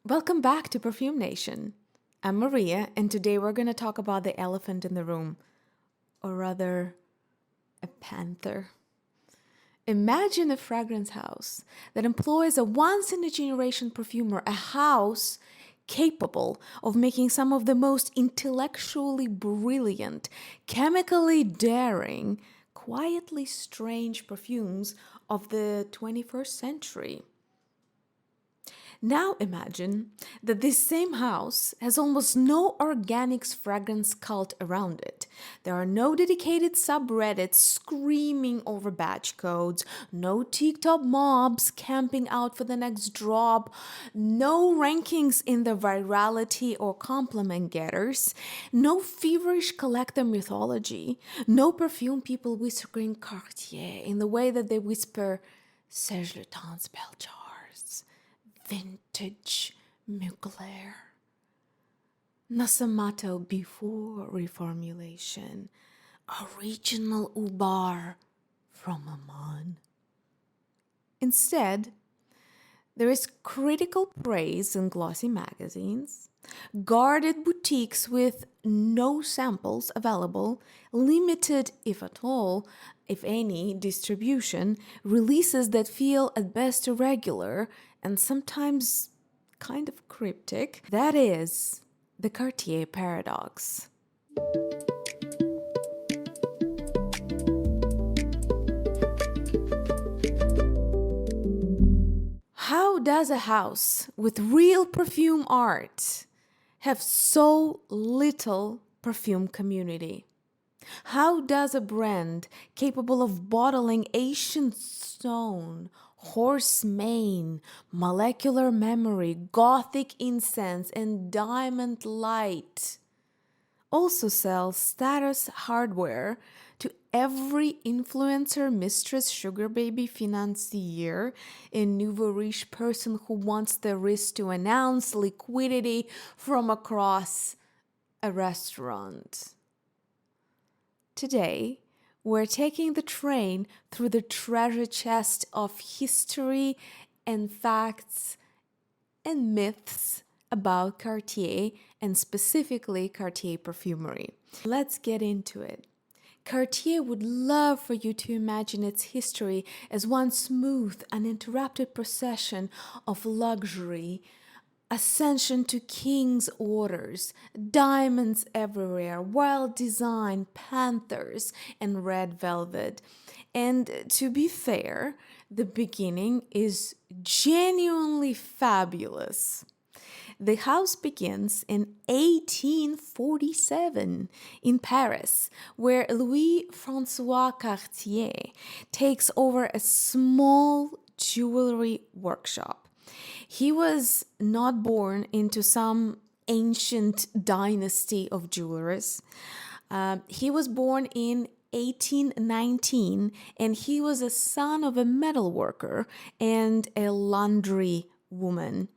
Welcome back to Perfume Nation. I'm Maria, and today we're going to talk about the elephant in the room, or rather, a panther. Imagine a fragrance house that employs a once-in-a-generation perfumer, a house capable of making some of the most intellectually brilliant, chemically daring, quietly strange perfumes of the 21st century. Now imagine that this same house has almost no organics fragrance cult around it. There are no dedicated subreddits screaming over batch codes, no TikTok mobs camping out for the next drop, no rankings in the virality or compliment getters, no feverish collector mythology, no perfume people whispering Cartier in the way that they whisper Serge Lutens bell jars. Vintage Mugler. Nasamato before reformulation. Original Ubar from Amman. Instead, there is critical praise in glossy magazines, guarded boutiques with no samples available, limited, if at all, if any, distribution, releases that feel at best irregular and sometimes kind of cryptic. That is the Cartier Paradox. How does a house with real perfume art have so little perfume community? How does a brand capable of bottling ancient stone, horse mane, molecular memory, gothic incense, and diamond light also sell status hardware to every influencer, mistress, sugar baby, financier, and nouveau riche person who wants the risk to announce liquidity from across a restaurant? Today, we're taking the train through the treasure chest of history and facts and myths about Cartier and specifically Cartier perfumery. Let's get into it. Cartier would love for you to imagine its history as one smooth, uninterrupted procession of luxury, ascension to king's orders, diamonds everywhere, well-designed panthers, and red velvet. And to be fair, the beginning is genuinely fabulous. The house begins in 1847 in Paris, where Louis-François Cartier takes over a small jewelry workshop. He was not born into some ancient dynasty of jewelers. He was born in 1819, and he was a son of a metal worker and a laundry woman.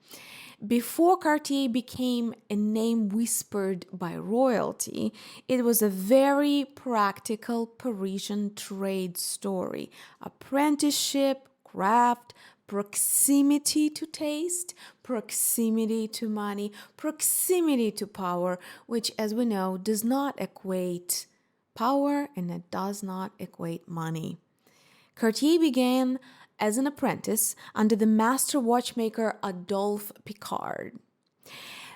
Before Cartier became a name whispered by royalty, it was a very practical Parisian trade story. Apprenticeship, craft, proximity to taste, proximity to money, proximity to power, which, as we know, does not equate power and it does not equate money. Cartier began as an apprentice under the master watchmaker Adolphe Picard.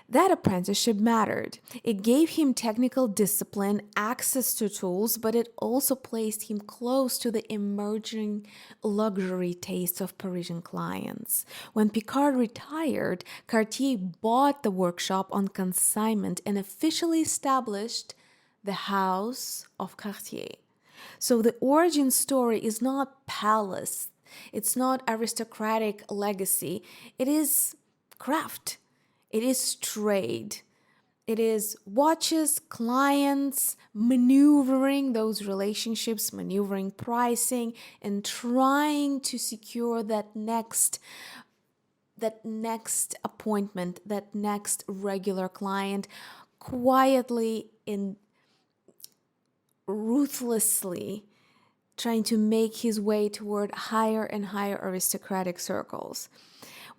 That apprenticeship mattered. It gave him technical discipline, access to tools, but it also placed him close to the emerging luxury tastes of Parisian clients. When Picard retired, Cartier bought the workshop on consignment and officially established the House of Cartier. So the origin story is not palace. It's not aristocratic legacy. It is craft. It is trade. It is watches, clients, maneuvering those relationships, maneuvering pricing, and trying to secure that next appointment, that next regular client, quietly and ruthlessly trying to make his way toward higher and higher aristocratic circles.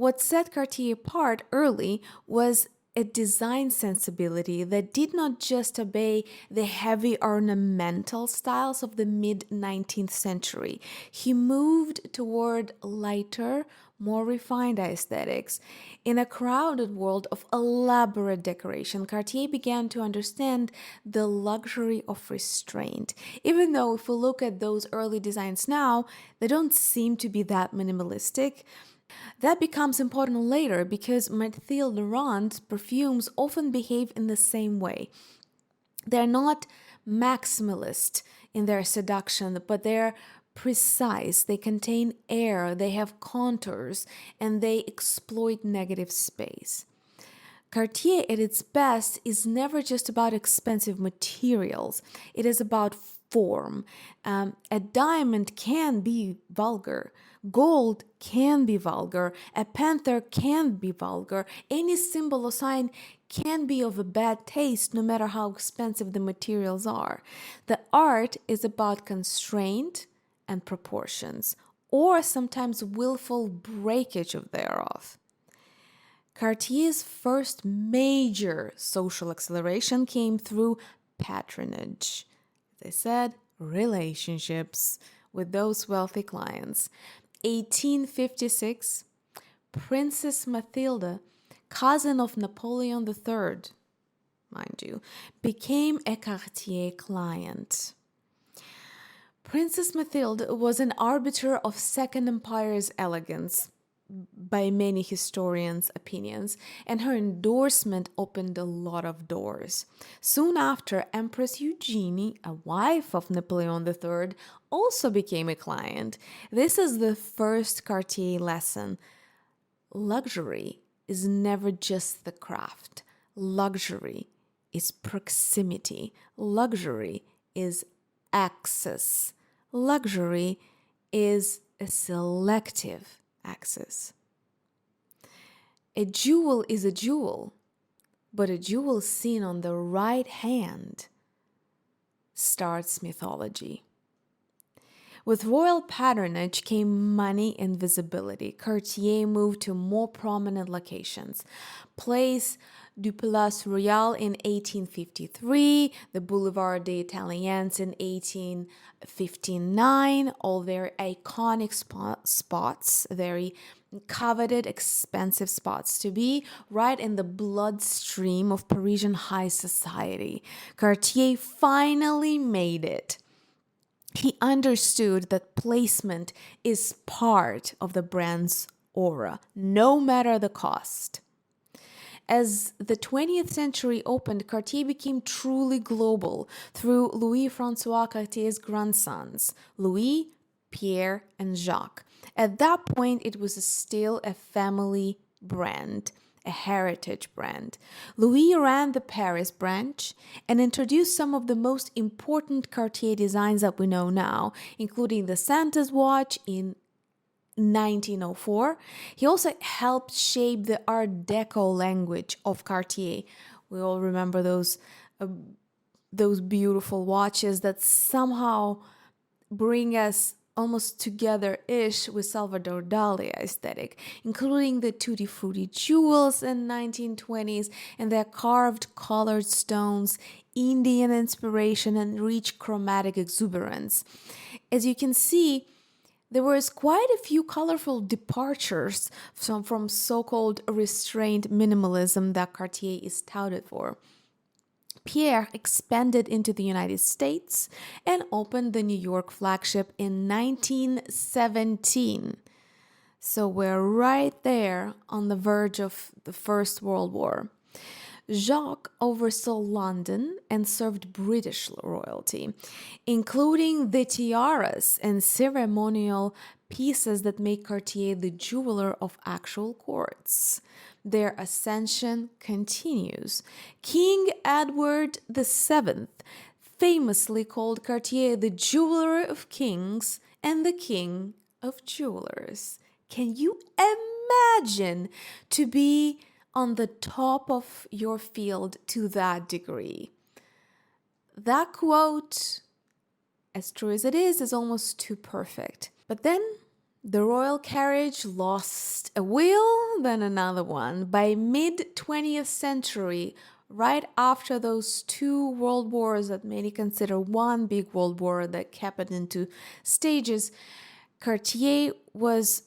What set Cartier apart early was a design sensibility that did not just obey the heavy ornamental styles of the mid-19th century. He moved toward lighter, more refined aesthetics. In a crowded world of elaborate decoration, Cartier began to understand the luxury of restraint. Even though if we look at those early designs now, they don't seem to be that minimalistic. That becomes important later because Mathilde Laurent's perfumes often behave in the same way. They're not maximalist in their seduction, but they're precise. They contain air, they have contours, and they exploit negative space. Cartier at its best is never just about expensive materials. It is about form. A diamond can be vulgar. Gold can be vulgar. A panther can be vulgar. Any symbol or sign can be of a bad taste no matter how expensive the materials are. The art is about constraint and proportions, or sometimes willful breakage of thereof. Cartier's first major social acceleration came through patronage. As I said, relationships with those wealthy clients. 1856, Princess Mathilde, cousin of Napoleon III, mind you, became a Cartier client. Princess Mathilde was an arbiter of Second Empire's elegance, by many historians' opinions, and her endorsement opened a lot of doors. Soon after, Empress Eugenie, a wife of Napoleon III, also became a client. This is the first Cartier lesson. Luxury is never just the craft. Luxury is proximity. Luxury is access. Luxury is a selective access. A jewel is a jewel, but a jewel seen on the right hand starts mythology. With royal patronage came money and visibility. Cartier moved to more prominent locations. Place du Palais Royal in 1853, the Boulevard des Italiens in 1859, all very iconic spots, very coveted, expensive spots to be right in the bloodstream of Parisian high society. Cartier finally made it. He understood that placement is part of the brand's aura, no matter the cost. As the 20th century opened, Cartier became truly global through Louis-François Cartier's grandsons, Louis, Pierre, and Jacques. At that point, it was still a family brand, a heritage brand. Louis ran the Paris branch and introduced some of the most important Cartier designs that we know now, including the Santa's watch in 1904. He also helped shape the Art Deco language of Cartier. We all remember those beautiful watches that somehow bring us almost together-ish with Salvador Dali aesthetic, including the tutti frutti jewels in 1920s and their carved colored stones, Indian inspiration, and rich chromatic exuberance. As you can see, there was quite a few colorful departures from so-called restrained minimalism that Cartier is touted for. Pierre expanded into the United States and opened the New York flagship in 1917. So we're right there on the verge of the First World War. Jacques oversaw London and served British royalty, including the tiaras and ceremonial pieces that make Cartier the jeweler of actual courts. Their ascension continues. King Edward VII famously called Cartier the jeweler of kings and the king of jewelers. Can you imagine to be on the top of your field to that degree? That quote, as true as it is almost too perfect. But then The royal carriage lost a wheel, then another one. By mid-20th century, right after those two world wars that many consider one big world war that happened into stages, Cartier was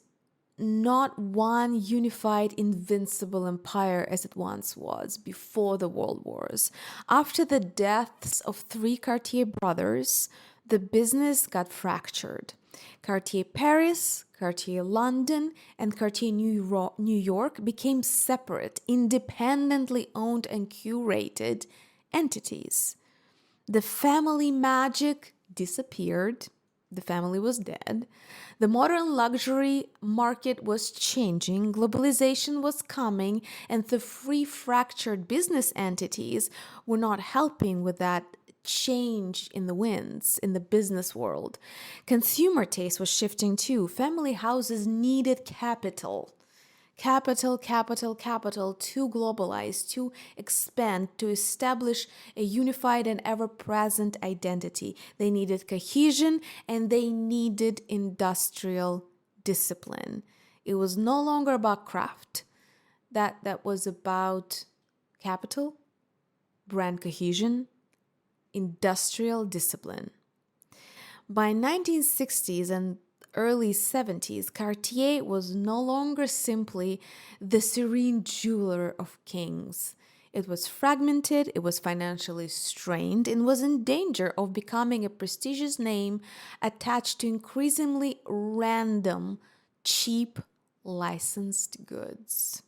not one unified, invincible empire as it once was before the world wars. After the deaths of three Cartier brothers, the business got fractured. Cartier Paris, Cartier London, and Cartier New York became separate, independently owned and curated entities. The family magic disappeared. The family was dead. The modern luxury market was changing. Globalization was coming, and the three fractured business entities were not helping with that change in the winds in the business world. Consumer taste was shifting too. Family houses needed capital. Capital to globalize, to expand, to establish a unified and ever-present identity. They needed cohesion and they needed industrial discipline. It was no longer about craft. That was about capital, brand cohesion, industrial discipline. By 1960s and early 70s, Cartier was no longer simply the serene jeweler of kings. It was fragmented, it was financially strained, and was in danger of becoming a prestigious name attached to increasingly random, cheap, licensed goods.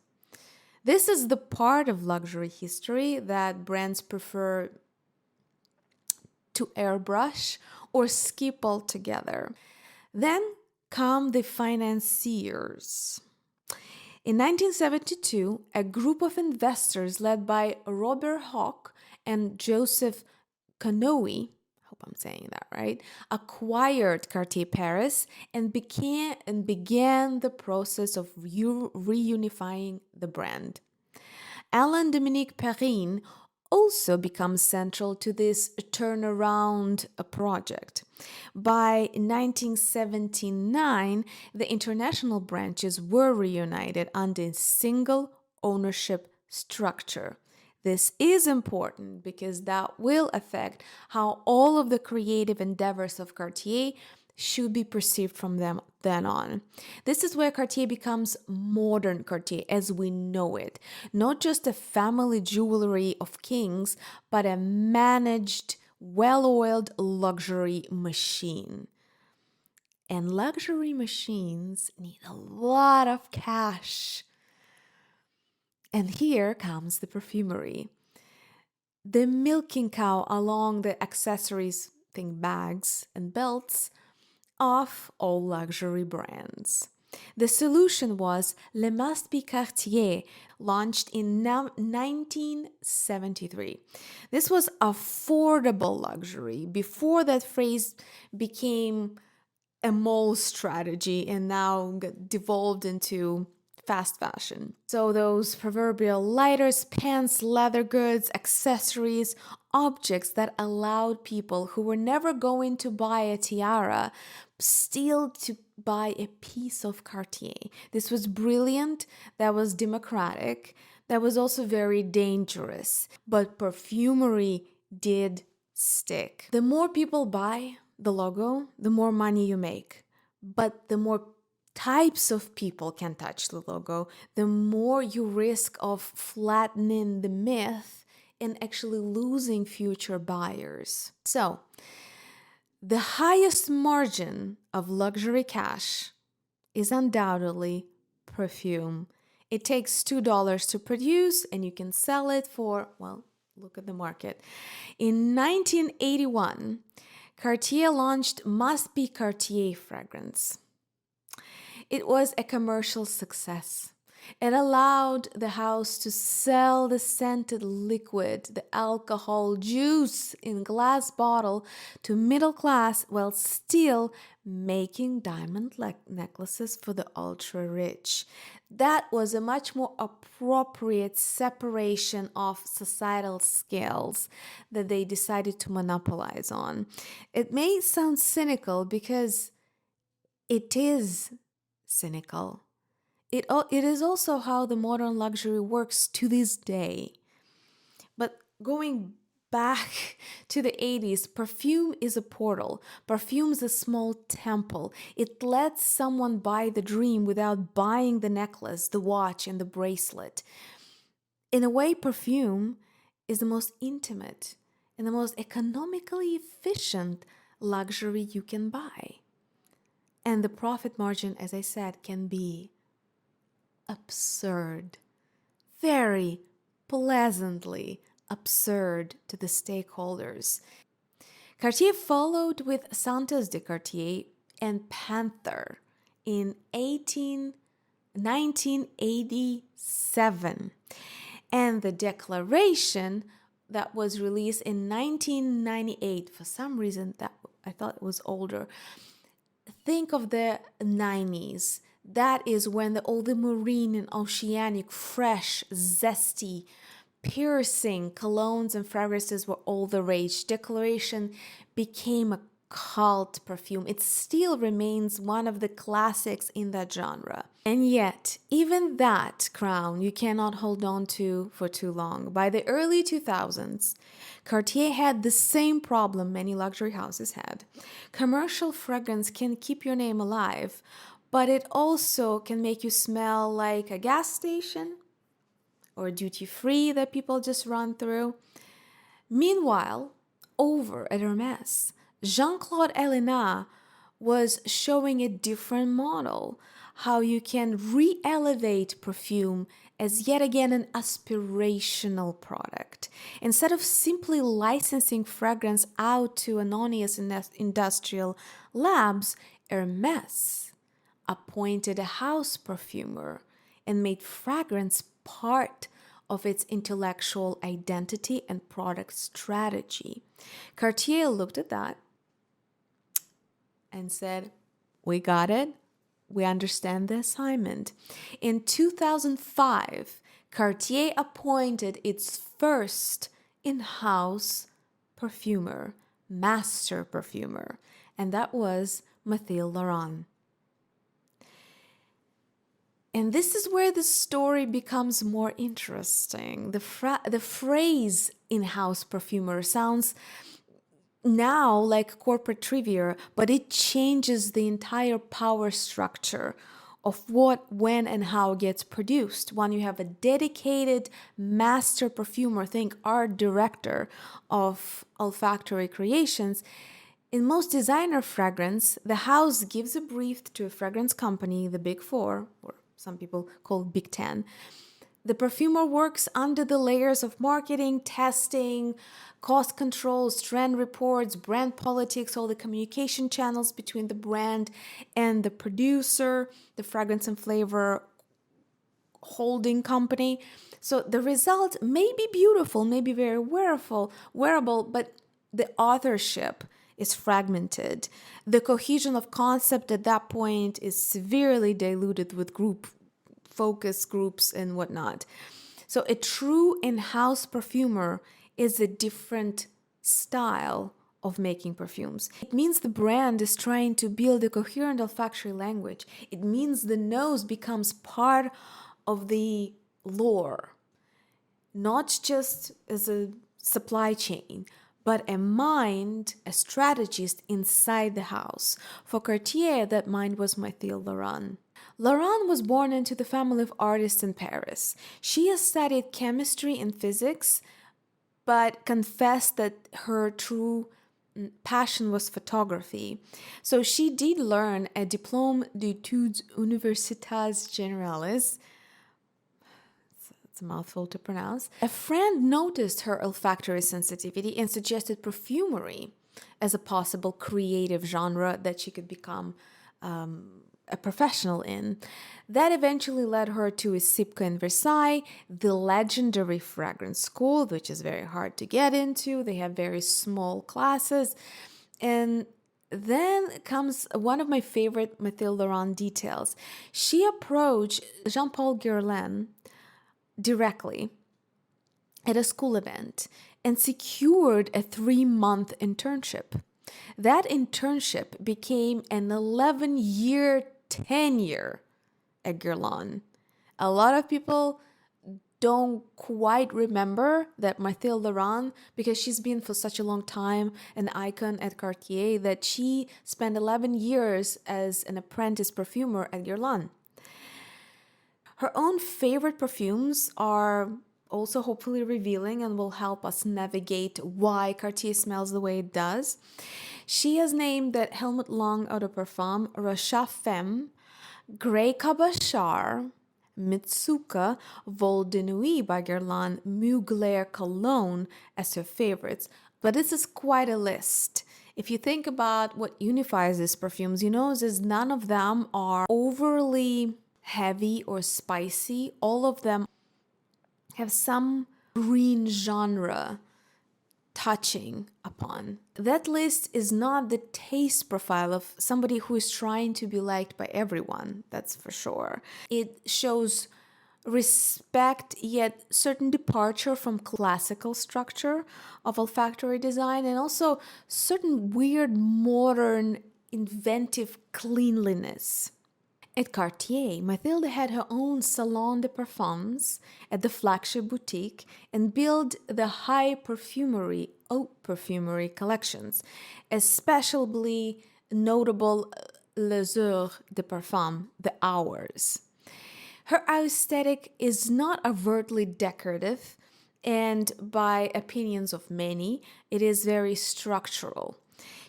This is the part of luxury history that brands prefer to airbrush or skip altogether. Then come the financiers. In 1972, a group of investors led by Robert Hawke and Joseph Conoe, I hope I'm saying that right, acquired Cartier Paris and began the process of reunifying the brand. Alain Dominique Perrine also becomes central to this turnaround project. By 1979, the international branches were reunited under a single ownership structure. This is important because that will affect how all of the creative endeavors of Cartier should be perceived from them then on. This is where Cartier becomes modern Cartier as we know it. Not just a family jewelry of kings, but a managed, well-oiled luxury machine. And luxury machines need a lot of cash. And here comes the perfumery. The milking cow along the accessories, think bags and belts, of all luxury brands. The solution was Le Must Be Cartier, launched in 1973. This was affordable luxury before that phrase became a mall strategy and now devolved into fast fashion. So those proverbial lighters, pants, leather goods, accessories, objects that allowed people who were never going to buy a tiara still to buy a piece of Cartier. This was brilliant, that was democratic, that was also very dangerous. But perfumery did stick. The more people buy the logo, the more money you make. But the more types of people can touch the logo, the more you risk of flattening the myth and actually losing future buyers. So, the highest margin of luxury cash is undoubtedly perfume. It takes $2 to produce and you can sell it for, well, look at the market. In 1981, Cartier launched Must Be Cartier fragrance. It was a commercial success. It allowed the house to sell the scented liquid, the alcohol juice in glass bottle to middle class while still making diamond necklaces for the ultra rich. That was a much more appropriate separation of societal scales that they decided to monopolize on. It may sound cynical because it is cynical. It is also how the modern luxury works to this day. But going back to the 80s, perfume is a portal. Perfume is a small temple. It lets someone buy the dream without buying the necklace, the watch, and the bracelet. In a way, perfume is the most intimate and the most economically efficient luxury you can buy. And the profit margin, as I said, can be absurd, very pleasantly absurd to the stakeholders. Cartier followed with Santos de Cartier and Panther in 1987, and the Declaration that was released in 1998. For some reason, that I thought it was older. Think of the 90s. That is when all the marine and oceanic, fresh, zesty, piercing colognes and fragrances were all the rage. Declaration became a cult perfume. It still remains one of the classics in that genre. And yet, even that crown you cannot hold on to for too long. By the early 2000s, Cartier had the same problem many luxury houses had. Commercial fragrance can keep your name alive, but it also can make you smell like a gas station or duty-free that people just run through. Meanwhile, over at Hermès, Jean-Claude Ellena was showing a different model, how you can re-elevate perfume as yet again an aspirational product. Instead of simply licensing fragrance out to anonymous industrial labs, Hermès appointed a house perfumer and made fragrance part of its intellectual identity and product strategy. Cartier looked at that and said, "We got it. We understand the assignment." In 2005, Cartier appointed its first in-house perfumer, master perfumer, and that was Mathilde Laurent. And this is where the story becomes more interesting. The phrase in-house perfumer sounds now like corporate trivia, but it changes the entire power structure of what, when, and how gets produced. When you have a dedicated master perfumer, think art director of olfactory creations, in most designer fragrance, the house gives a brief to a fragrance company, the Big Four, or some people call it Big Ten. The perfumer works under the layers of marketing, testing, cost controls, trend reports, brand politics, all the communication channels between the brand and the producer, the fragrance and flavor holding company. So the result may be beautiful, may be very wearable, but the authorship is fragmented. The cohesion of concept at that point is severely diluted with focus groups and whatnot. So a true in-house perfumer is a different style of making perfumes. It means the brand is trying to build a coherent olfactory language. It means the nose becomes part of the lore, not just as a supply chain, but a mind, a strategist inside the house. For Cartier, that mind was Mathilde Laurent. Laurent was born into the family of artists in Paris. She has studied chemistry and physics, but confessed that her true passion was photography. So she did learn a Diplôme d'études universitaires générales. It's a mouthful to pronounce. A friend noticed her olfactory sensitivity and suggested perfumery as a possible creative genre that she could become a professional in. That eventually led her to ISIPCA in Versailles, the legendary fragrance school, which is very hard to get into. They have very small classes. And then comes one of my favorite Mathilde Laurent details. She approached Jean-Paul Guerlain directly at a school event and secured a 3-month internship. That internship became an 11-year tenure at Guerlain. A lot of people don't quite remember that Mathilde Laurent, because she's been for such a long time an icon at Cartier, that she spent 11 years as an apprentice perfumer at Guerlain. Her own favorite perfumes are also hopefully revealing and will help us navigate why Cartier smells the way it does. She has named that Helmut Lang Eau de Parfum, Rocha Femme, Grey Cabochard, Mitsuka, Vol de Nuit by Guerlain, Mugler Cologne as her favorites. But this is quite a list. If you think about what unifies these perfumes, you know that none of them are overly heavy or spicy. All of them have some green genre touching upon. That list is not the taste profile of somebody who is trying to be liked by everyone, that's for sure. It shows respect, yet certain departure from classical structure of olfactory design, and also certain weird, modern, inventive cleanliness. At Cartier, Mathilde had her own Salon de Parfums at the flagship boutique and built the high perfumery, Haute Perfumery collections, especially notable Les Heures de Parfum, the Hours. Her aesthetic is not overtly decorative, and by opinions of many, it is very structural.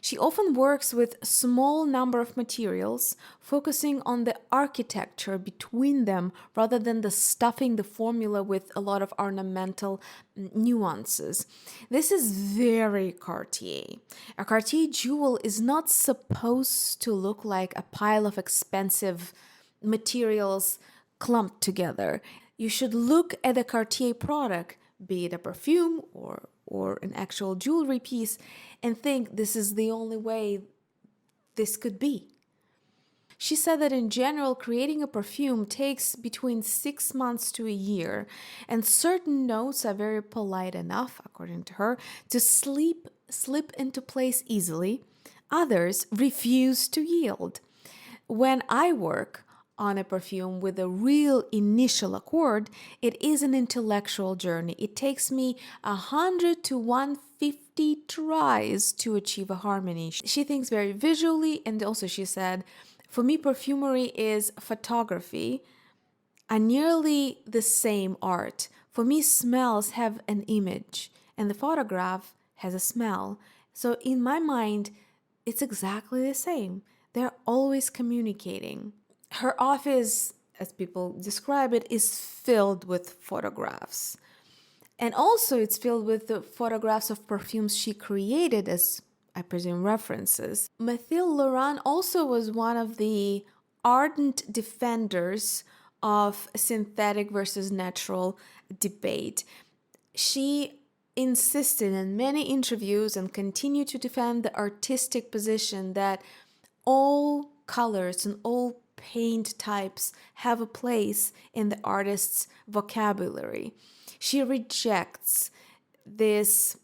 She often works with a small number of materials, focusing on the architecture between them rather than the stuffing the formula with a lot of ornamental nuances. This is very Cartier. A Cartier jewel is not supposed to look like a pile of expensive materials clumped together. You should look at a Cartier product, be it a perfume or an actual jewelry piece, and think this is the only way this could be. She said that in general, creating a perfume takes between 6 months to a year, and certain notes are very polite enough, according to her, to slip into place easily. Others refuse to yield. When I work on a perfume with a real initial accord, it is an intellectual journey. It takes me 100 to 150 tries to achieve a harmony. She thinks very visually, and also she said, for me, perfumery is photography, a nearly the same art. For me, smells have an image, and the photograph has a smell. So in my mind, it's exactly the same. They're always communicating. Her office, as people describe it, is filled with photographs. And also it's filled with the photographs of perfumes she created as, I presume, references. Mathilde Laurent also was one of the ardent defenders of synthetic versus natural debate. She insisted in many interviews and continued to defend the artistic position that all colors and all paint types have a place in the artist's vocabulary. She rejects this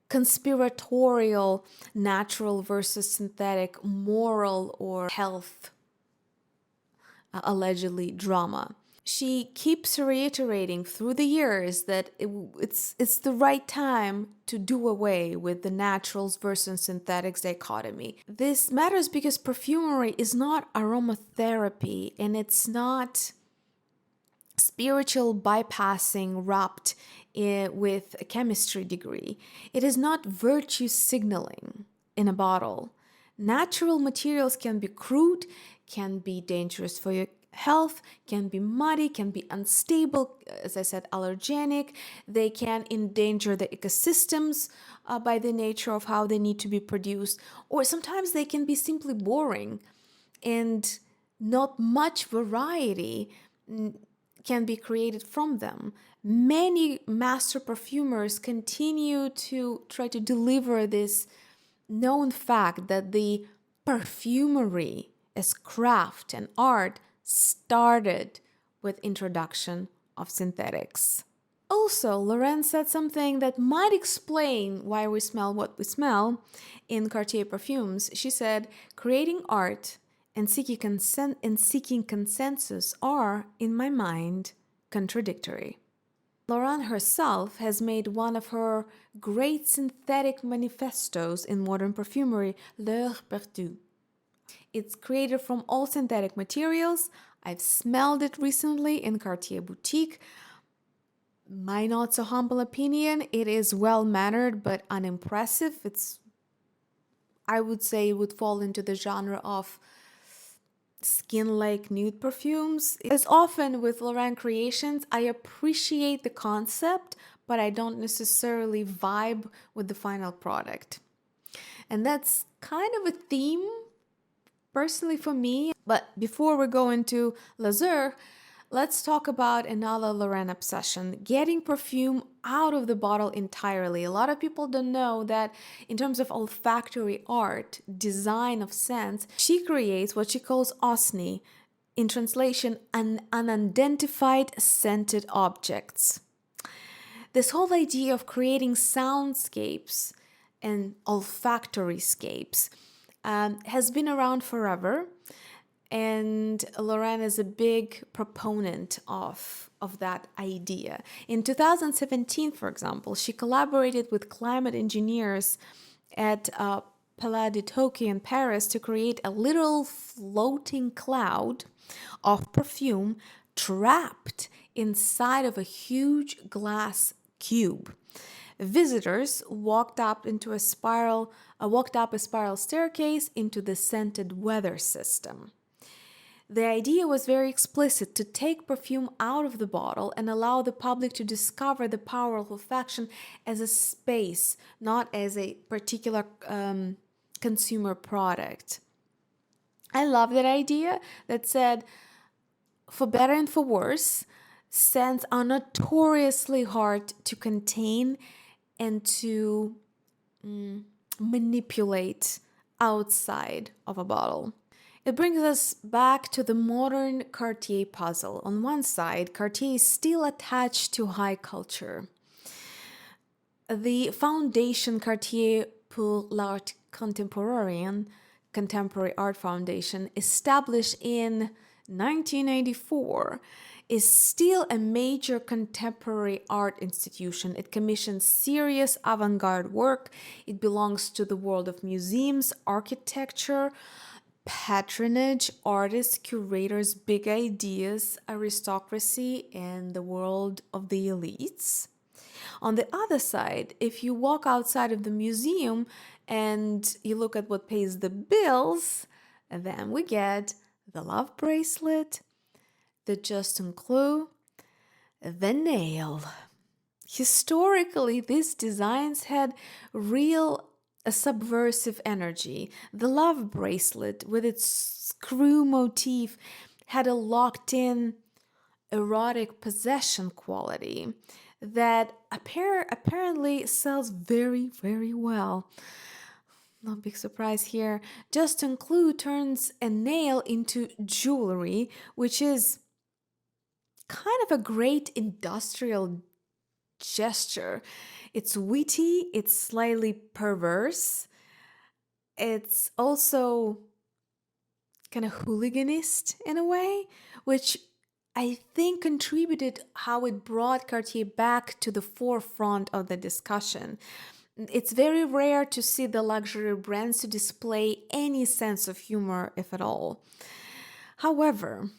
conspiratorial natural versus synthetic moral or health allegedly drama. She keeps reiterating through the years that it's the right time to do away with the naturals versus synthetics dichotomy. This matters because perfumery is not aromatherapy, and it's not spiritual bypassing wrapped with a chemistry degree. It is not virtue signaling in a bottle. Natural materials can be crude, can be dangerous for your health, can be muddy, can be unstable, as I said, allergenic. They can endanger the ecosystems by the nature of how they need to be produced, or sometimes they can be simply boring and not much variety can be created from them. Many master perfumers continue to try to deliver this known fact that the perfumery as craft and art started with introduction of synthetics. Also, Laurent said something that might explain why we smell what we smell in Cartier perfumes. She said, creating art and seeking consensus are, in my mind, contradictory. Laurent herself has made one of her great synthetic manifestos in modern perfumery, L'Heure Perdue. It's created from all synthetic materials. I've smelled it recently in Cartier boutique. My not so humble opinion, it is well-mannered but unimpressive. I would say it would fall into the genre of skin-like nude perfumes. As often with Laurent creations, I appreciate the concept, but I don't necessarily vibe with the final product. And that's kind of a theme personally for me. But before we go into Les Heures, let's talk about another Laurent obsession, getting perfume out of the bottle entirely. A lot of people don't know that in terms of olfactory art, design of scents, she creates what she calls OSNI, in translation, unidentified scented objects. This whole idea of creating soundscapes and olfactory scapes has been around forever. And Laurent is a big proponent of that idea. In 2017, for example, she collaborated with climate engineers at Palais de Tokyo in Paris to create a literal floating cloud of perfume trapped inside of a huge glass cube. Visitors walked up a spiral staircase into the scented weather system. The idea was very explicit, to take perfume out of the bottle and allow the public to discover the power of olfaction as a space, not as a particular consumer product. I love that idea that said, for better and for worse, scents are notoriously hard to contain and to manipulate outside of a bottle. It brings us back to the modern Cartier puzzle. On one side, Cartier is still attached to high culture. The foundation Cartier pour l'Art Contemporain, Contemporary Art Foundation, established in 1984, is still a major contemporary art institution. It commissions serious avant-garde work. It belongs to the world of museums, architecture, patronage, artists, curators, big ideas, aristocracy, and the world of the elites. On the other side, if you walk outside of the museum and you look at what pays the bills, then we get the love bracelet, the Justin Clou, the nail. Historically, these designs had a subversive energy. The love bracelet, with its screw motif, had a locked-in erotic possession quality that apparently sells very, very well. No big surprise here. Justin Clou turns a nail into jewelry, which is kind of a great industrial gesture. It's witty, it's slightly perverse. It's also kind of hooliganist in a way, which I think contributed how it brought Cartier back to the forefront of the discussion. It's very rare to see the luxury brands to display any sense of humor, if at all. However,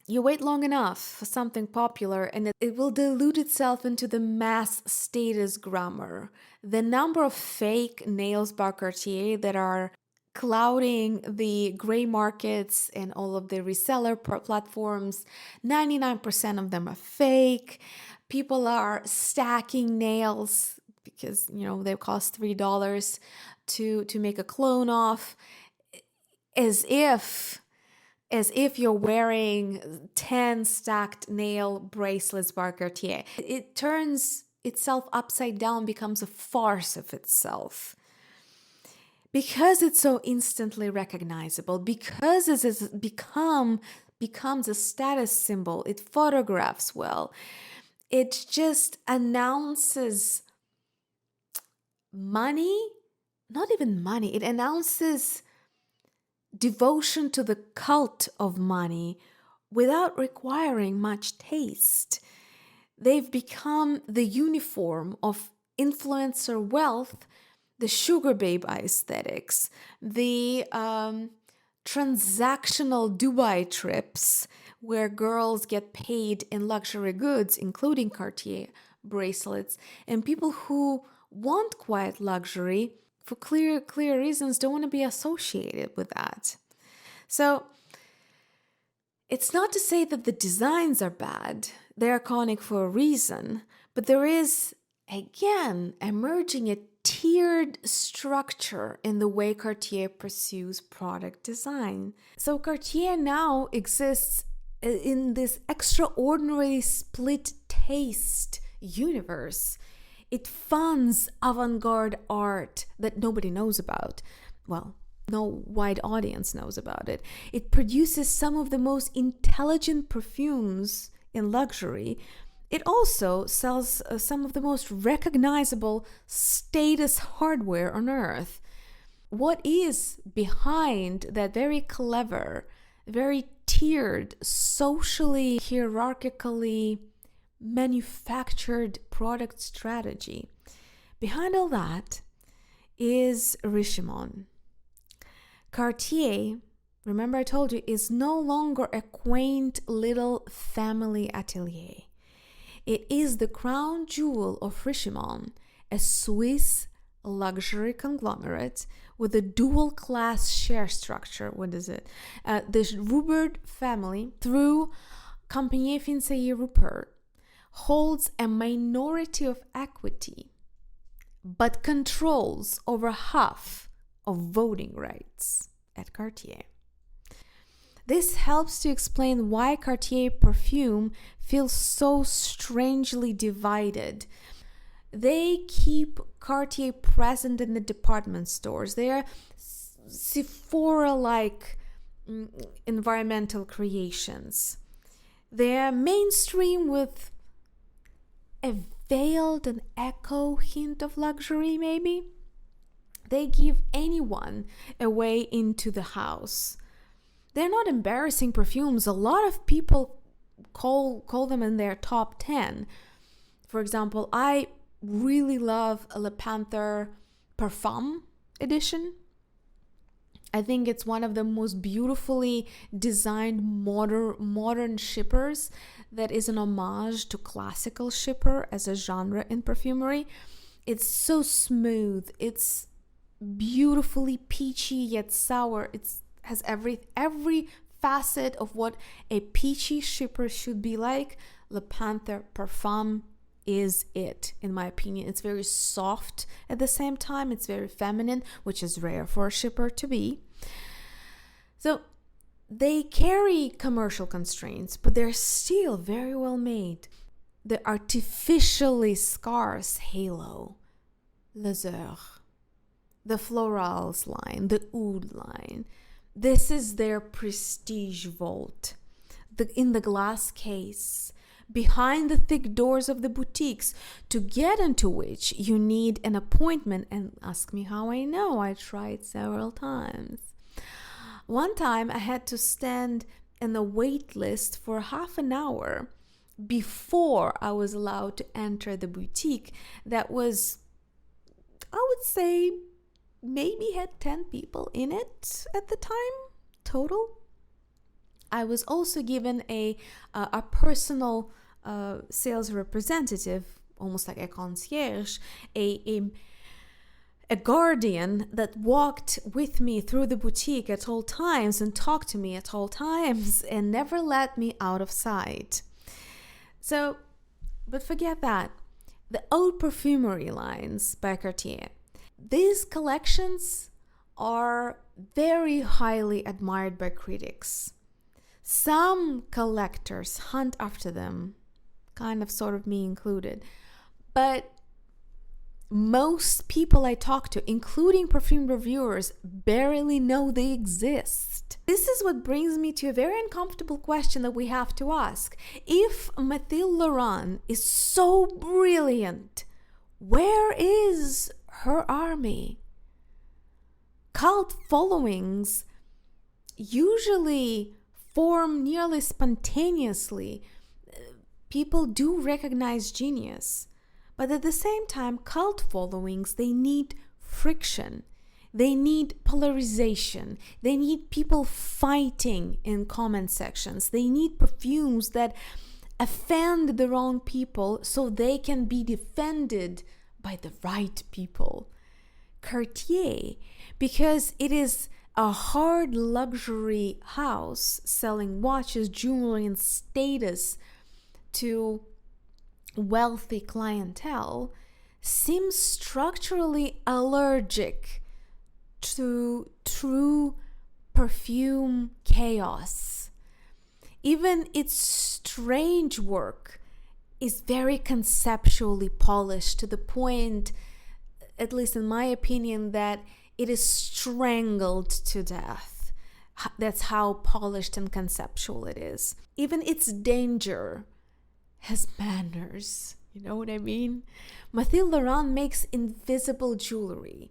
you wait long enough for something popular and it will dilute itself into the mass status grammar. The number of fake nails by Cartier that are clouding the gray markets and all of the reseller platforms, 99% of them are fake. People are stacking nails because, they cost $3 to make a clone of, as if you're wearing 10 stacked nail bracelets by Cartier. It turns itself upside down, becomes a farce of itself. Because it's so instantly recognizable, because it has becomes a status symbol, it photographs well, it just announces money, not even money, it announces devotion to the cult of money without requiring much taste. They've become the uniform of influencer wealth, the sugar babe aesthetics, the transactional Dubai trips where girls get paid in luxury goods, including Cartier bracelets, and people who want quiet luxury for clear reasons don't want to be associated with that. So it's not to say that the designs are bad. They're iconic for a reason, but there is, again, emerging a tiered structure in the way Cartier pursues product design. So Cartier now exists in this extraordinary split taste universe. It funds avant-garde art that nobody knows about. Well, no wide audience knows about it. It produces some of the most intelligent perfumes in luxury. It also sells some of the most recognizable status hardware on earth. What is behind that very clever, very tiered, socially, hierarchically manufactured product strategy? Behind all that is Richemond. Cartier, remember I told you, is no longer a quaint little family atelier. It is the crown jewel of Richemond, a Swiss luxury conglomerate with a dual-class share structure. What is it? The Rupert family, through Compagnie Financière Rupert, holds a minority of equity, but controls over half of voting rights at Cartier. This helps to explain why Cartier perfume feels so strangely divided. They keep Cartier present in the department stores. They are Sephora-like environmental creations. They are mainstream with a veiled and echo hint of luxury, maybe. They give anyone a way into the house. They're not embarrassing perfumes. A lot of people call them in their top 10. For example, I really love Le Panther Parfum edition. I think it's one of the most beautifully designed modern shippers that is an homage to classical shipper as a genre in perfumery. It's so smooth. It's beautifully peachy yet sour. It has every facet of what a peachy shipper should be like. Le Panther Parfum is it, in my opinion. It's very soft at the same time. It's very feminine, which is rare for a shipper to be. So they carry commercial constraints, but they're still very well made. The artificially scarce halo, Les Heures, the Florals line, the Ouds line. This is their prestige vault. In the glass case, behind the thick doors of the boutiques, to get into which you need an appointment. And ask me how I know. I tried several times. One time I had to stand in the wait list for half an hour before I was allowed to enter the boutique. That was, I would say, maybe had 10 people in it at the time total. I was also given a personal sales representative, almost like a concierge, a guardian that walked with me through the boutique at all times and talked to me at all times and never let me out of sight. So, but forget that. The Haute Perfumery lines by Cartier. These collections are very highly admired by critics. Some collectors hunt after them, sort of me included. But most people I talk to, including perfume reviewers, barely know they exist. This is what brings me to a very uncomfortable question that we have to ask. If Mathilde Laurent is so brilliant, where is her army? Cult followings usually form nearly spontaneously. People do recognize genius, but at the same time, cult followings, they need friction. They need polarization. They need people fighting in comment sections. They need perfumes that offend the wrong people so they can be defended by the right people. Cartier, because it is a hard luxury house selling watches, jewelry, and status to wealthy clientele, seems structurally allergic to true perfume chaos. Even its strange work is very conceptually polished to the point, at least in my opinion, that it is strangled to death. That's how polished and conceptual it is. Even its danger has manners. You know what I mean? Mathilde Laurent makes invisible jewelry.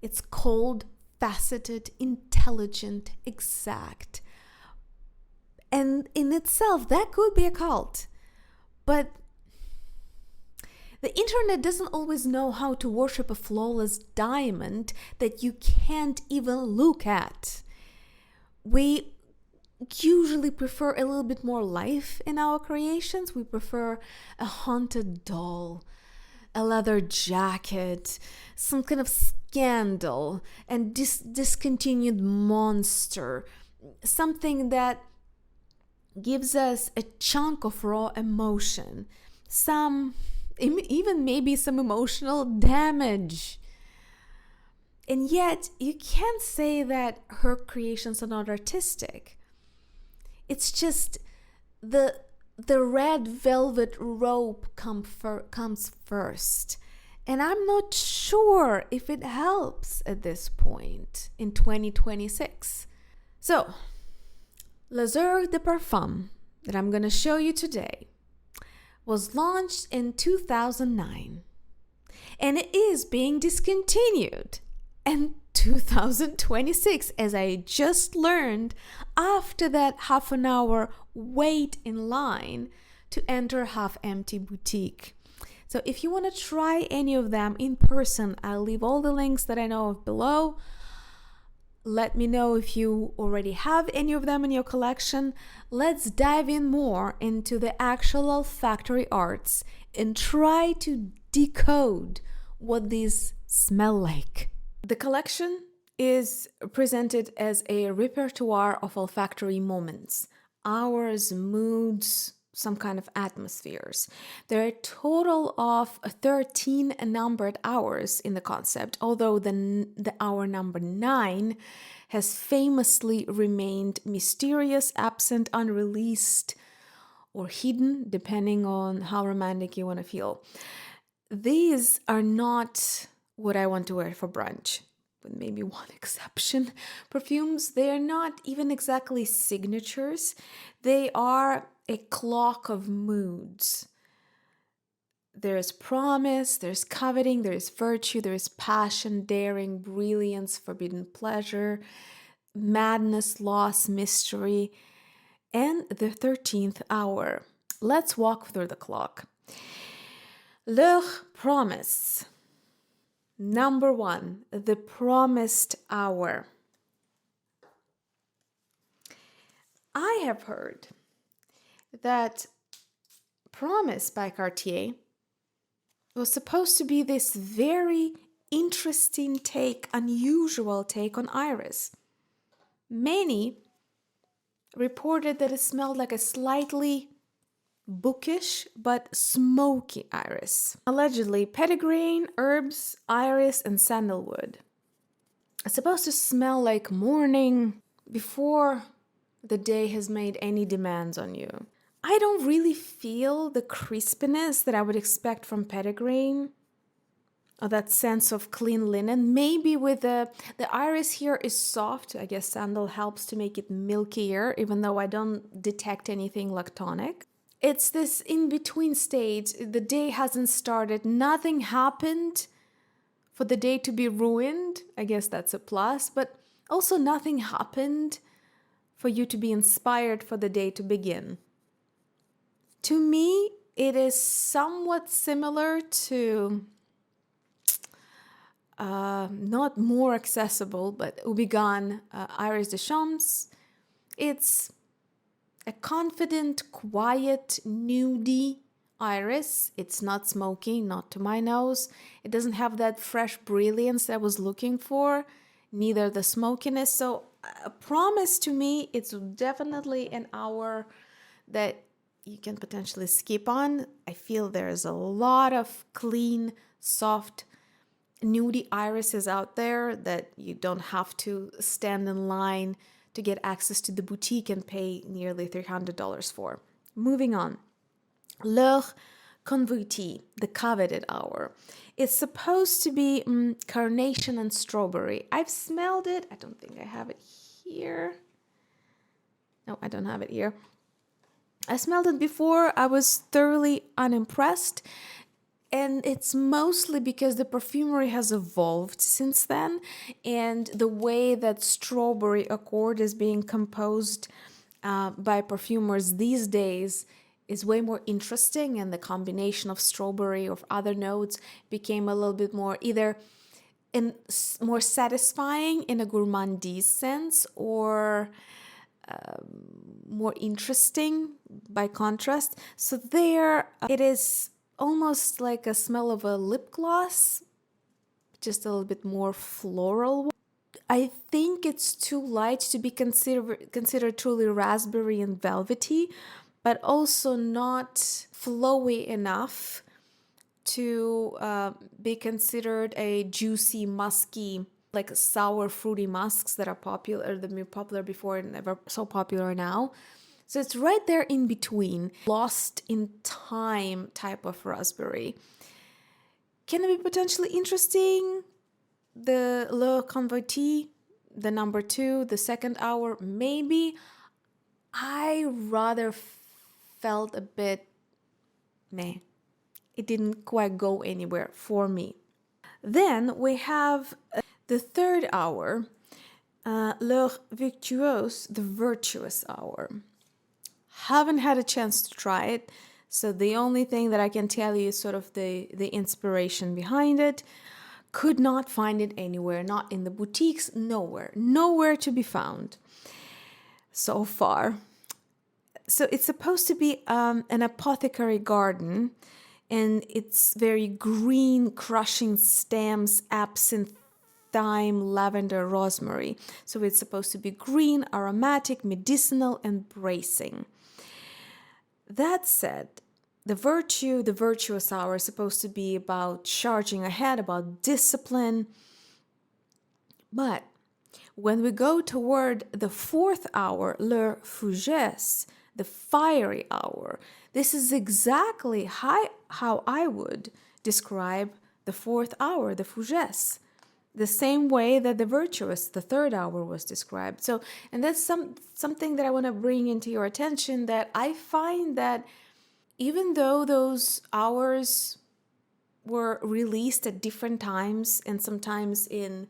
It's cold, faceted, intelligent, exact. And in itself, that could be a cult. But the internet doesn't always know how to worship a flawless diamond that you can't even look at. We usually prefer a little bit more life in our creations. We prefer a haunted doll, a leather jacket, some kind of scandal, and discontinued monster, something that gives us a chunk of raw emotion, even maybe some emotional damage. And yet, you can't say that her creations are not artistic. It's just the red velvet rope comes first. And I'm not sure if it helps at this point in 2026. So, Les Heures de Parfum that I'm going to show you today was launched in 2009. And it is being discontinued in 2026, as I just learned after that half an hour wait in line to enter half-empty boutique. So if you want to try any of them in person, I'll leave all the links that I know of below. Let me know if you already have any of them in your collection. Let's dive in more into the actual olfactory arts and try to decode what these smell like. The collection is presented as a repertoire of olfactory moments, hours, moods, some kind of atmospheres. There are a total of 13 numbered hours in the concept, although the hour number 9 has famously remained mysterious, absent, unreleased, or hidden, depending on how romantic you want to feel. These are not what I want to wear for brunch, with maybe one exception. Perfumes, they are not even exactly signatures. They are a clock of moods. There's promise, there's coveting, there's virtue, there's passion, daring, brilliance, forbidden pleasure, madness, loss, mystery, and the 13th hour. Let's walk through the clock. Leur promise. Number 1, the promised hour. I have heard that Promise by Cartier was supposed to be this very interesting take, unusual take on iris. Many reported that it smelled like a slightly bookish but smoky iris. Allegedly, petitgrain, herbs, iris, and sandalwood. It's supposed to smell like morning before the day has made any demands on you. I don't really feel the crispiness that I would expect from petitgrain, or that sense of clean linen. Maybe with the iris here is soft. I guess sandal helps to make it milkier, even though I don't detect anything lactonic. It's this in-between stage. The day hasn't started. Nothing happened for the day to be ruined. I guess that's a plus. But also nothing happened for you to be inspired for the day to begin. To me, it is somewhat similar to, not more accessible, but Houbigant Iris de Champs. It's a confident, quiet, nudie iris. It's not smoky, not to my nose. It doesn't have that fresh brilliance that I was looking for, neither the smokiness. So a promise to me, it's definitely an hour that you can potentially skip on. I feel there's a lot of clean, soft, nudie irises out there that you don't have to stand in line to get access to the boutique and pay nearly $300 for. Moving on. L'Heure Convoitée, the coveted hour. It's supposed to be carnation and strawberry. I've smelled it. I don't think I have it here. No, I don't have it here. I smelled it before. I was thoroughly unimpressed. And it's mostly because the perfumery has evolved since then, and the way that strawberry accord is being composed by perfumers these days is way more interesting, and the combination of strawberry or other notes became a little bit more either more satisfying in a gourmandise sense, or more interesting by contrast. So there it is, almost like a smell of a lip gloss, just a little bit more floral. I think it's too light to be considered truly raspberry and velvety, but also not flowy enough to be considered a juicy, musky, like sour, fruity musks that are popular, that were popular before and never so popular now. So it's right there in between, lost in time type of raspberry. Can it be potentially interesting? The L'Heure Convoitée, the number 2, the second hour, maybe. I rather felt a bit meh. It didn't quite go anywhere for me. Then we have the third hour, L'Heure Virtuose, the virtuous hour. Haven't had a chance to try it, so the only thing that I can tell you is sort of the inspiration behind it. Could not find it anywhere, not in the boutiques, nowhere to be found so far. So it's supposed to be an apothecary garden, and it's very green, crushing stems, absinthe, thyme, lavender, rosemary. So it's supposed to be green, aromatic, medicinal, and bracing. That said, the virtuous hour is supposed to be about charging ahead, about discipline. But when we go toward the fourth hour, L'Heure Fougueuse, the fiery hour, this is exactly how I would describe the fourth hour, the Fougueuse. The same way that the virtuous, the third hour, was described. So, and that's something that I want to bring into your attention, that I find that even though those hours were released at different times and sometimes in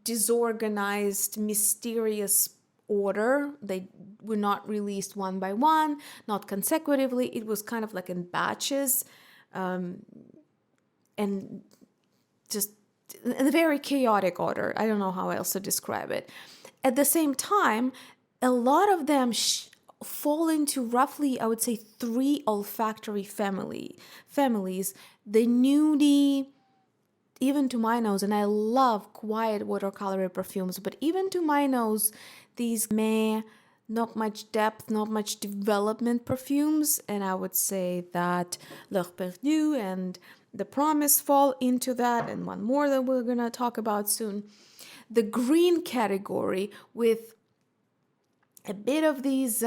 disorganized, mysterious order, they were not released one by one, not consecutively. It was kind of like in batches, and just in a very chaotic order. I don't know how else to describe it. At the same time, a lot of them fall into roughly, I would say, 3 olfactory families. The nudie, even to my nose, and I love quiet watercolor perfumes, but even to my nose, these not much depth, not much development perfumes, and I would say that L'Heure Perdue and The Promise fall into that, and one more that we're going to talk about soon. The green category with a bit of these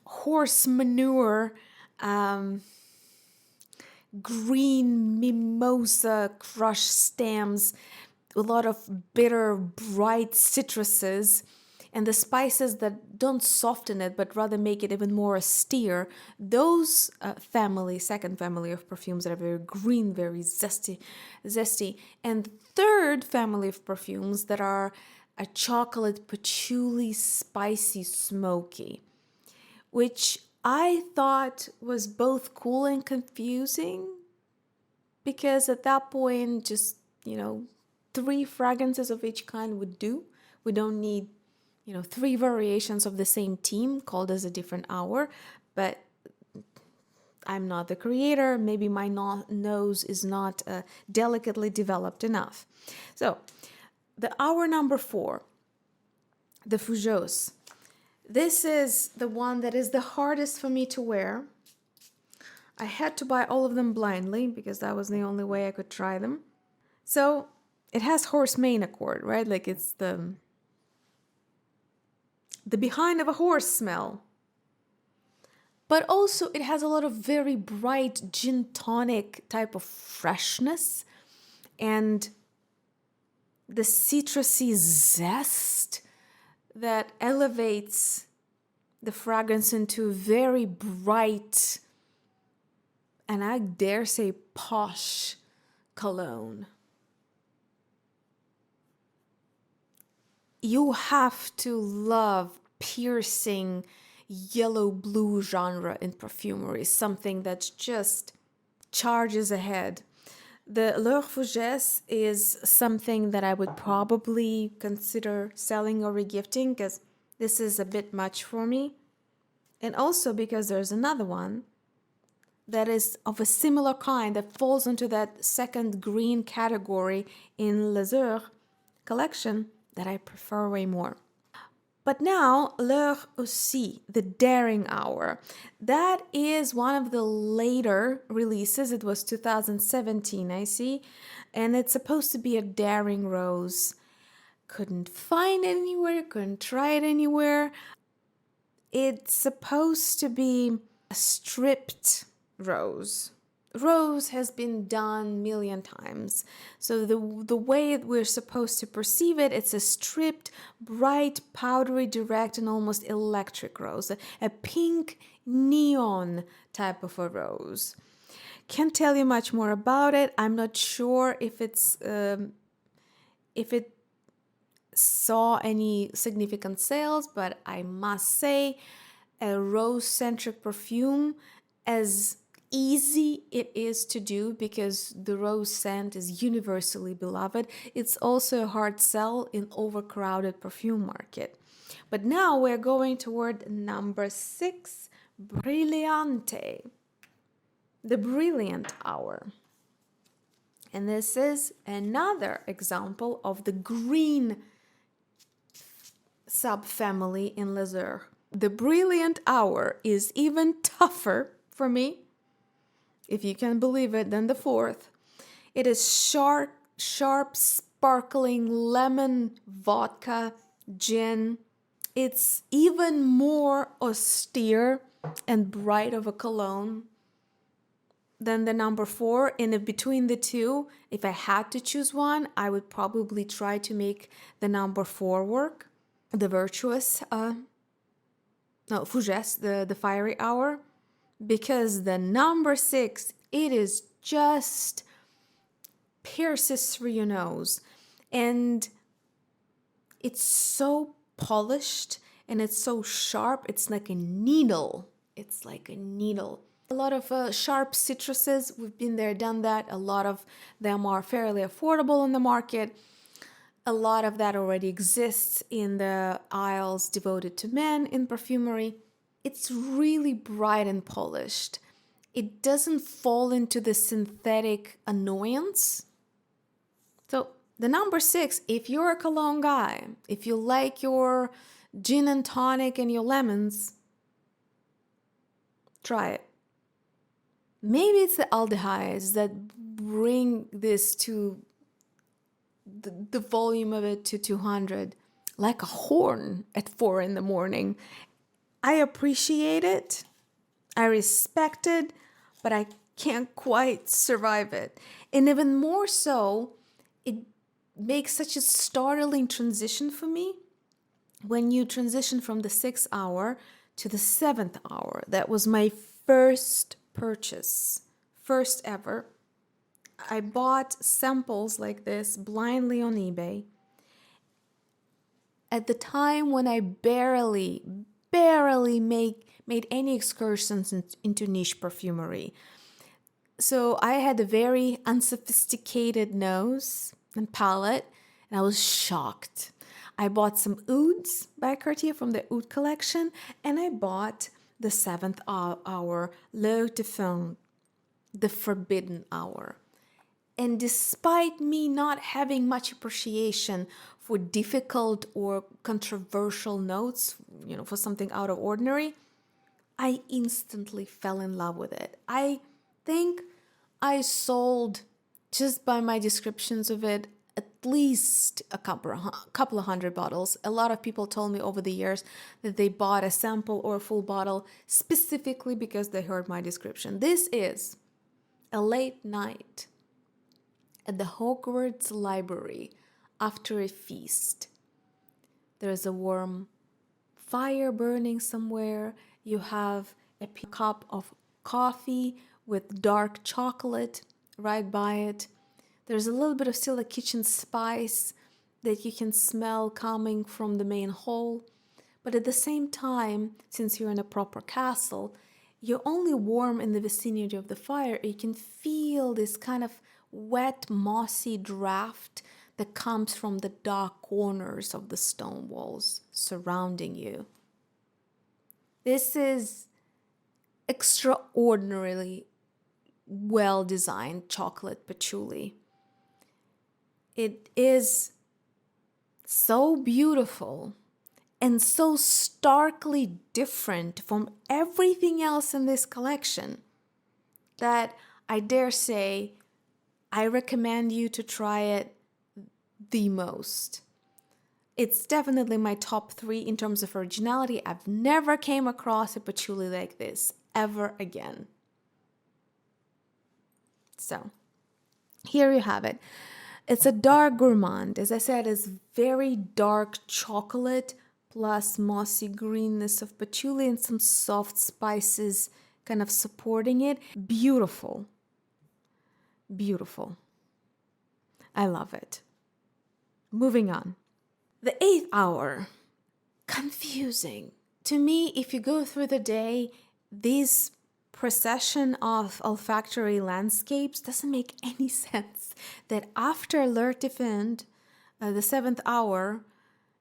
horse manure, green mimosa crushed stems, a lot of bitter, bright citruses, and the spices that don't soften it but rather make it even more austere. Those second family of perfumes that are very green, very zesty. And the third family of perfumes that are a chocolate patchouli spicy smoky, which I thought was both cool and confusing, because at that point, just, 3 fragrances of each kind would do. We don't need, 3 variations of the same theme called as a different hour, but I'm not the creator. Maybe my nose is not delicately developed enough. So the hour number 4, the Fougueuse. This is the one that is the hardest for me to wear. I had to buy all of them blindly because that was the only way I could try them. So it has horse mane accord, right? Like it's the behind of a horse smell. But also it has a lot of very bright gin tonic type of freshness and the citrusy zest that elevates the fragrance into very bright, and I dare say posh cologne. You have to love piercing yellow-blue genre in perfumery, something that just charges ahead. The L'Heure Fougueuse is something that I would probably consider selling or regifting because this is a bit much for me. And also because there's another one that is of a similar kind that falls into that second green category in Les Heures collection that I prefer way more. But now, L'Heure aussi, the Daring Hour. That is one of the later releases. It was 2017, I see. And it's supposed to be a daring rose. Couldn't find it anywhere, couldn't try it anywhere. It's supposed to be a stripped rose. Rose has been done a million times. So the way we're supposed to perceive it, it's a stripped, bright, powdery, direct, and almost electric rose. A pink neon type of a rose. Can't tell you much more about it. I'm not sure if it saw any significant sales, but I must say a rose-centric perfume, as easy it is to do because the rose scent is universally beloved, it's also a hard sell in overcrowded perfume market. But now we're going toward number 6, Brillante, the Brilliant Hour. And this is another example of the green subfamily in Les Heures. The Brilliant Hour is even tougher for me, if you can believe it, than the 4th. It is sharp, sparkling lemon vodka gin. It's even more austere and bright of a cologne than the number 4. And if between the two, if I had to choose one, I would probably try to make the number 4 work. The virtuous, Fougueuse, the fiery hour. Because the number 6, it is just pierces through your nose. And it's so polished and it's so sharp. It's like a needle. It's like a needle. A lot of sharp citruses, we've been there, done that. A lot of them are fairly affordable in the market. A lot of that already exists in the aisles devoted to men in perfumery. It's really bright and polished. It doesn't fall into the synthetic annoyance. So the number 6, if you're a cologne guy, if you like your gin and tonic and your lemons, try it. Maybe it's the aldehydes that bring this to the volume of it to 200, like a horn at 4 in the morning. I appreciate it, I respect it, but I can't quite survive it. And even more so, it makes such a startling transition for me when you transition from the 6th hour to the 7th hour. That was my first purchase, first ever. I bought samples like this blindly on eBay. at the time when I barely made any excursions into niche perfumery. So I had a very unsophisticated nose and palette, and I was shocked. I bought some Ouds by Cartier from the Oud collection, and I bought the 7th hour L'Heure de Fin, the Forbidden Hour. And despite me not having much appreciation for difficult or controversial notes, for something out of ordinary, I instantly fell in love with it. I think I sold, just by my descriptions of it, at least a couple of hundred bottles. A lot of people told me over the years that they bought a sample or a full bottle specifically because they heard my description. This is a late night at the Hogwarts library after a feast. There's a warm fire burning somewhere. You have a cup of coffee with dark chocolate right by it. There's a little bit of still a kitchen spice that you can smell coming from the main hall. But at the same time, since you're in a proper castle, you're only warm in the vicinity of the fire. You can feel this kind of wet, mossy draft that comes from the dark corners of the stone walls surrounding you. This is extraordinarily well-designed chocolate patchouli. It is so beautiful and so starkly different from everything else in this collection that I dare say I recommend you to try it the most. It's definitely my top 3 in terms of originality. I've never came across a patchouli like this ever again. So, here you have it. It's a dark gourmand. As I said, it's very dark chocolate plus mossy greenness of patchouli and some soft spices kind of supporting it. Beautiful. Beautiful. I love it. Moving on. The 8th hour. Confusing. To me, if you go through the day, this procession of olfactory landscapes doesn't make any sense. That after L'Heure de Fin, the 7th hour,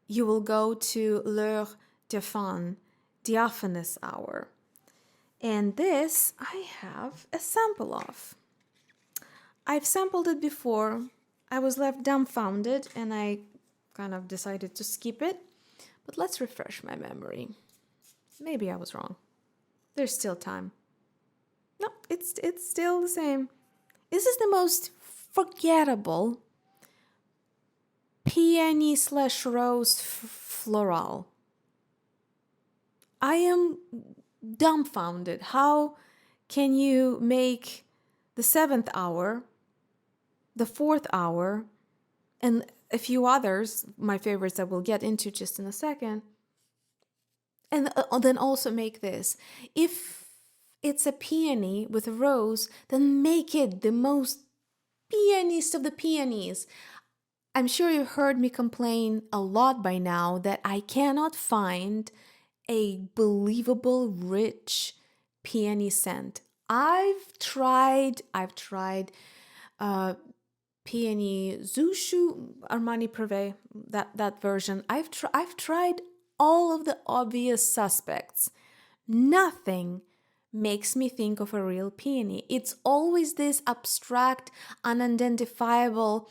you will go to L'Heure de Fin, diaphanous hour. And this I have a sample of. I've sampled it before. I was left dumbfounded and I kind of decided to skip it. But let's refresh my memory. Maybe I was wrong. There's still time. No, it's still the same. This is the most forgettable peony/rose floral. I am dumbfounded. How can you make the 7th hour, the 4th hour, and a few others, my favorites that we'll get into just in a second, and then also make this? If it's a peony with a rose, then make it the most peoniest of the peonies. I'm sure you've heard me complain a lot by now that I cannot find a believable, rich peony scent. I've tried Peony Zushu, Armani Privé, that version. I've tried all of the obvious suspects. Nothing makes me think of a real peony. It's always this abstract, unidentifiable,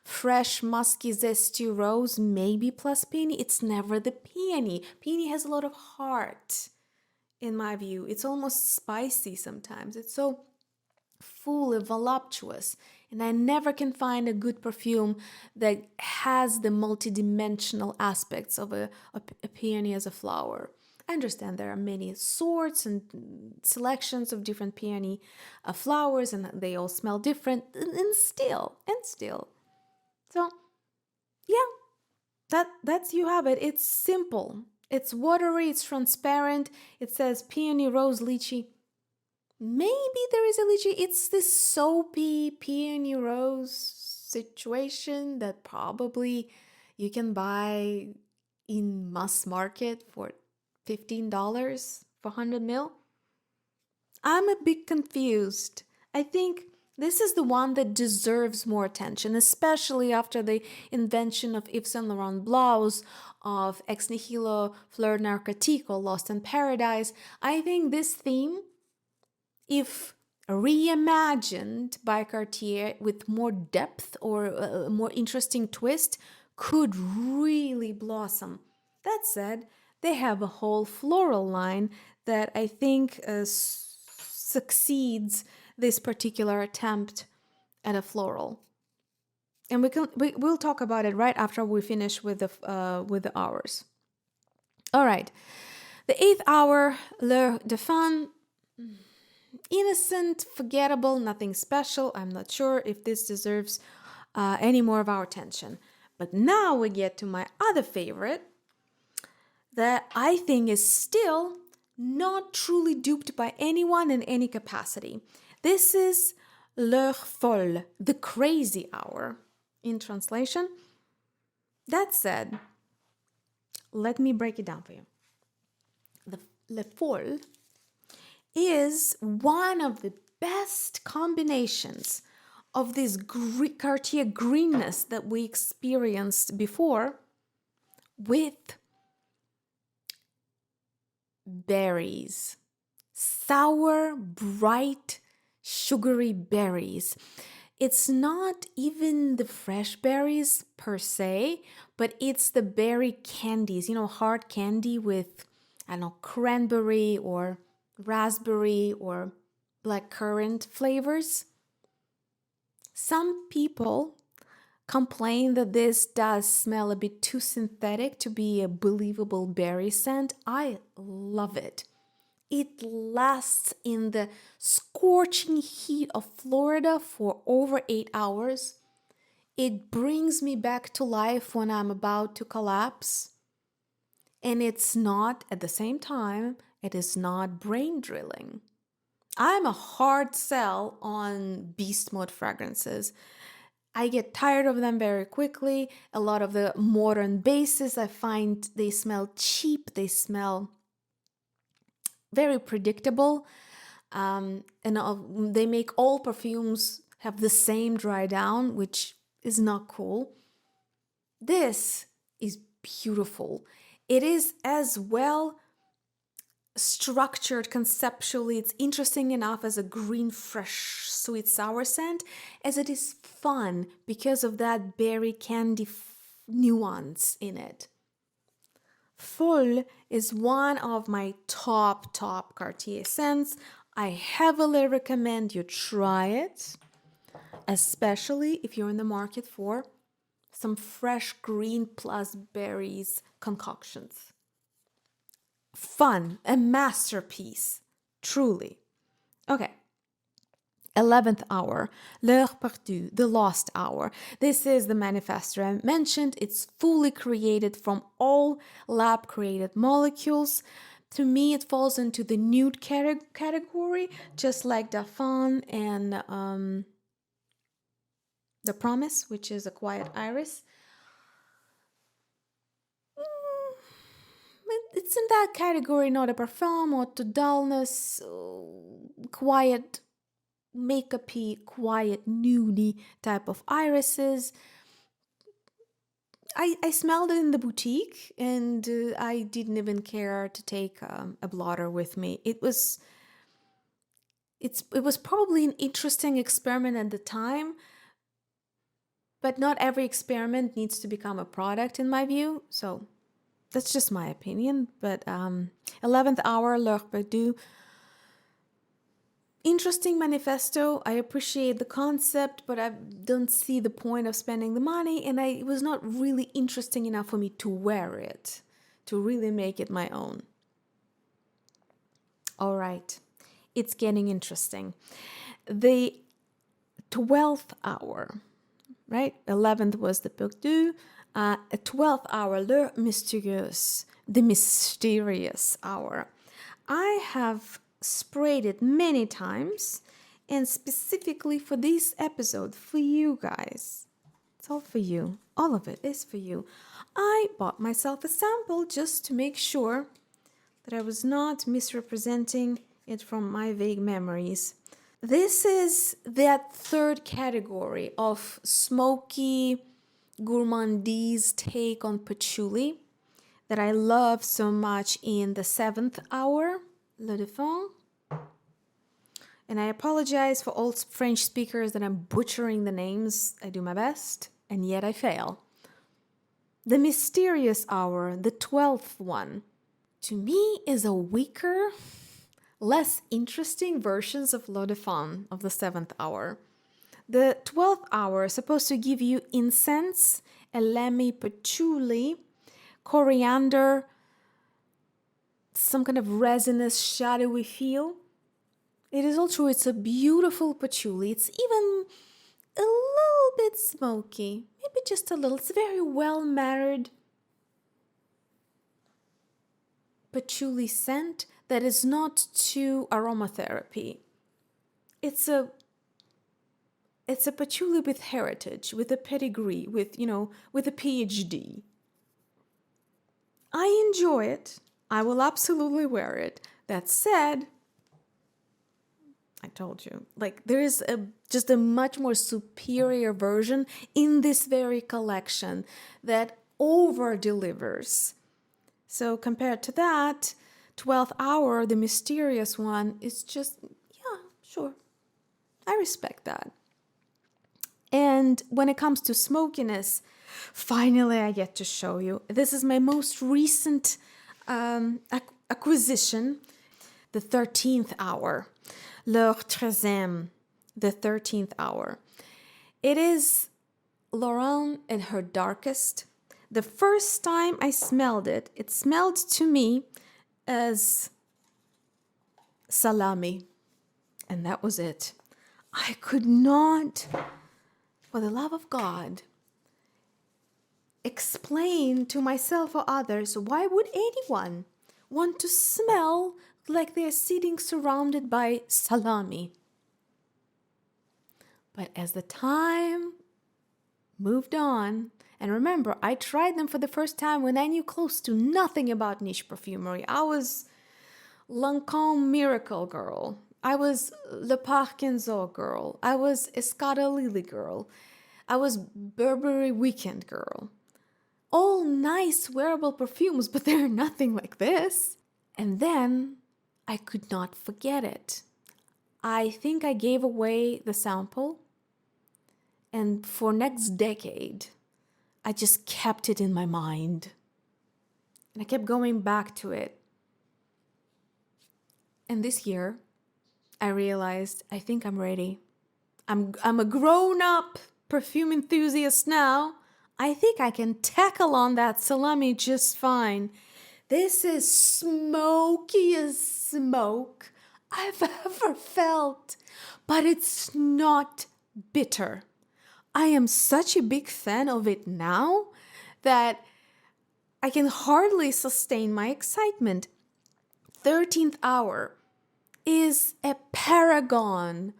fresh, musky, zesty rose, maybe plus peony. It's never the peony. Peony has a lot of heart, in my view. It's almost spicy sometimes. It's so full and voluptuous. And I never can find a good perfume that has the multidimensional aspects of a peony as a flower. I understand there are many sorts and selections of different peony flowers, and they all smell different, and still. So, yeah, that's you have it. It's simple. It's watery, it's transparent. It says peony, rose, lychee. Maybe there is a lychee. It's this soapy peony rose situation that probably you can buy in mass market for $15 for 100 ml? I'm a bit confused. I think this is the one that deserves more attention, especially after the invention of Yves Saint Laurent blouse, of Ex Nihilo Fleur Narcotique or Lost in Paradise. I think this theme, if reimagined by Cartier with more depth or a more interesting twist, could really blossom. That said, they have a whole floral line that I think succeeds this particular attempt at a floral. And we'll talk about it right after we finish with the hours. All right, the 8th hour, L'Heure de Fin. Innocent, forgettable, nothing special. I'm not sure if this deserves any more of our attention. But now we get to my other favorite that I think is still not truly duped by anyone in any capacity. This is L'Heure Folle, the crazy hour. In translation, that said, let me break it down for you. The Le Folle is one of the best combinations of this Cartier greenness that we experienced before with berries. Sour, bright, sugary berries. It's not even the fresh berries per se, but it's the berry candies, hard candy with, cranberry or raspberry or blackcurrant flavors. Some people complain that this does smell a bit too synthetic to be a believable berry scent. I love it. It lasts in the scorching heat of Florida for over 8 hours. It brings me back to life when I'm about to collapse. And it's not, at the same time, it is not brain drilling. I'm a hard sell on beast mode fragrances. I get tired of them very quickly. A lot of the modern bases, I find they smell cheap. They smell very predictable. And they make all perfumes have the same dry down, which is not cool. This is beautiful. It is as well structured conceptually. It's interesting enough as a green, fresh, sweet, sour scent, as it is fun because of that berry candy nuance in it. Folle is one of my top Cartier scents. I heavily recommend you try it, especially if you're in the market for some fresh green plus berries concoctions. Fun, a masterpiece, truly. Okay. 11th hour, L'Heure Perdue, the lost hour. This is the manifestor I mentioned. It's fully created from all lab-created molecules. To me, it falls into the nude category, just like Dauphin and The Promise, which is a quiet iris. It's in that category, not a parfum or to dullness, quiet, makeup-y, quiet, nudie type of irises. I smelled it in the boutique, and I didn't even care to take a blotter with me. It was probably an interesting experiment at the time, but not every experiment needs to become a product, in my view. So that's just my opinion. But 11th hour, L'Heure Perdue. Interesting manifesto. I appreciate the concept, but I don't see the point of spending the money, and it was not really interesting enough for me to wear it, to really make it my own. All right, it's getting interesting. The 12th hour, right? 11th was the Perdue. 12th hour, Le Mystérieuse, the mysterious hour. I have sprayed it many times, and specifically for this episode, for you guys. It's all for you. All of it is for you. I bought myself a sample just to make sure that I was not misrepresenting it from my vague memories. This is that third category of smoky gourmandise take on patchouli that I love so much in the 7th hour, Le Défend. And I apologize for all French speakers that I'm butchering the names. I do my best, and yet I fail. The Mysterious Hour, the 12th one, to me is a weaker, less interesting versions of L'Eau de Femme of the 7th hour. The 12th hour is supposed to give you incense, elemi patchouli, coriander, some kind of resinous, shadowy feel. It is all true, it's a beautiful patchouli. It's even a little bit smoky, maybe just a little. It's a very well married patchouli scent that is not too aromatherapy. It's a patchouli with heritage, with a pedigree, with a PhD. I enjoy it. I will absolutely wear it. That said, I told you, there is just a much more superior version in this very collection that over-delivers. So compared to that, 12th hour, the mysterious one, is just, yeah, sure. I respect that. And when it comes to smokiness, finally I get to show you. This is my most recent acquisition, the 13th hour. Treizième, the 13th hour. It is Laurent in her darkest. The first time I smelled it, it smelled to me as salami. And that was it. I could not, for the love of God, explain to myself or others why would anyone want to smell like they're sitting surrounded by salami. But as the time moved on, and remember, I tried them for the first time when I knew close to nothing about niche perfumery. I was Lancôme Miracle girl. I was Le Parkinson girl. I was Escada Lily girl. I was Burberry Weekend girl. All nice wearable perfumes, but they're nothing like this. And then I could not forget it. I think I gave away the sample, and for next decade, I just kept it in my mind. And I kept going back to it. And this year, I realized I think I'm ready. I'm a grown-up perfume enthusiast now. I think I can tackle on that salami just fine. This is smoky as smoke I've ever felt, but it's not bitter. I am such a big fan of it now that I can hardly sustain my excitement. 13th hour is a paragon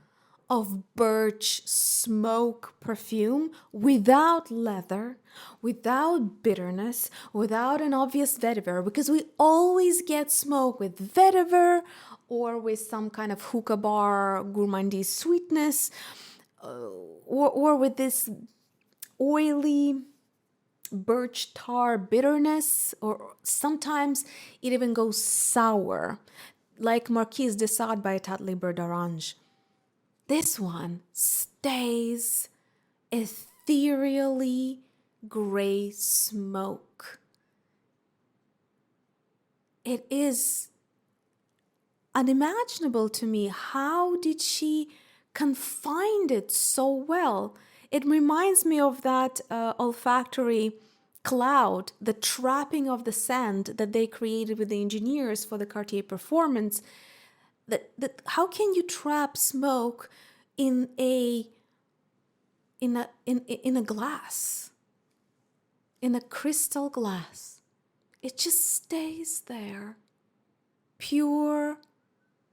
of birch smoke perfume without leather, without bitterness, without an obvious vetiver, because we always get smoke with vetiver or with some kind of hookah bar gourmandise sweetness, or with this oily birch tar bitterness, or sometimes it even goes sour, like Marquise de Sade by Tatli d'Orange. This one stays ethereally gray smoke. It is unimaginable to me. How did she confine it so well? It reminds me of that olfactory cloud, the trapping of the sand that they created with the engineers for the Cartier performance. That how can you trap smoke in a glass, in a crystal glass? It just stays there, pure,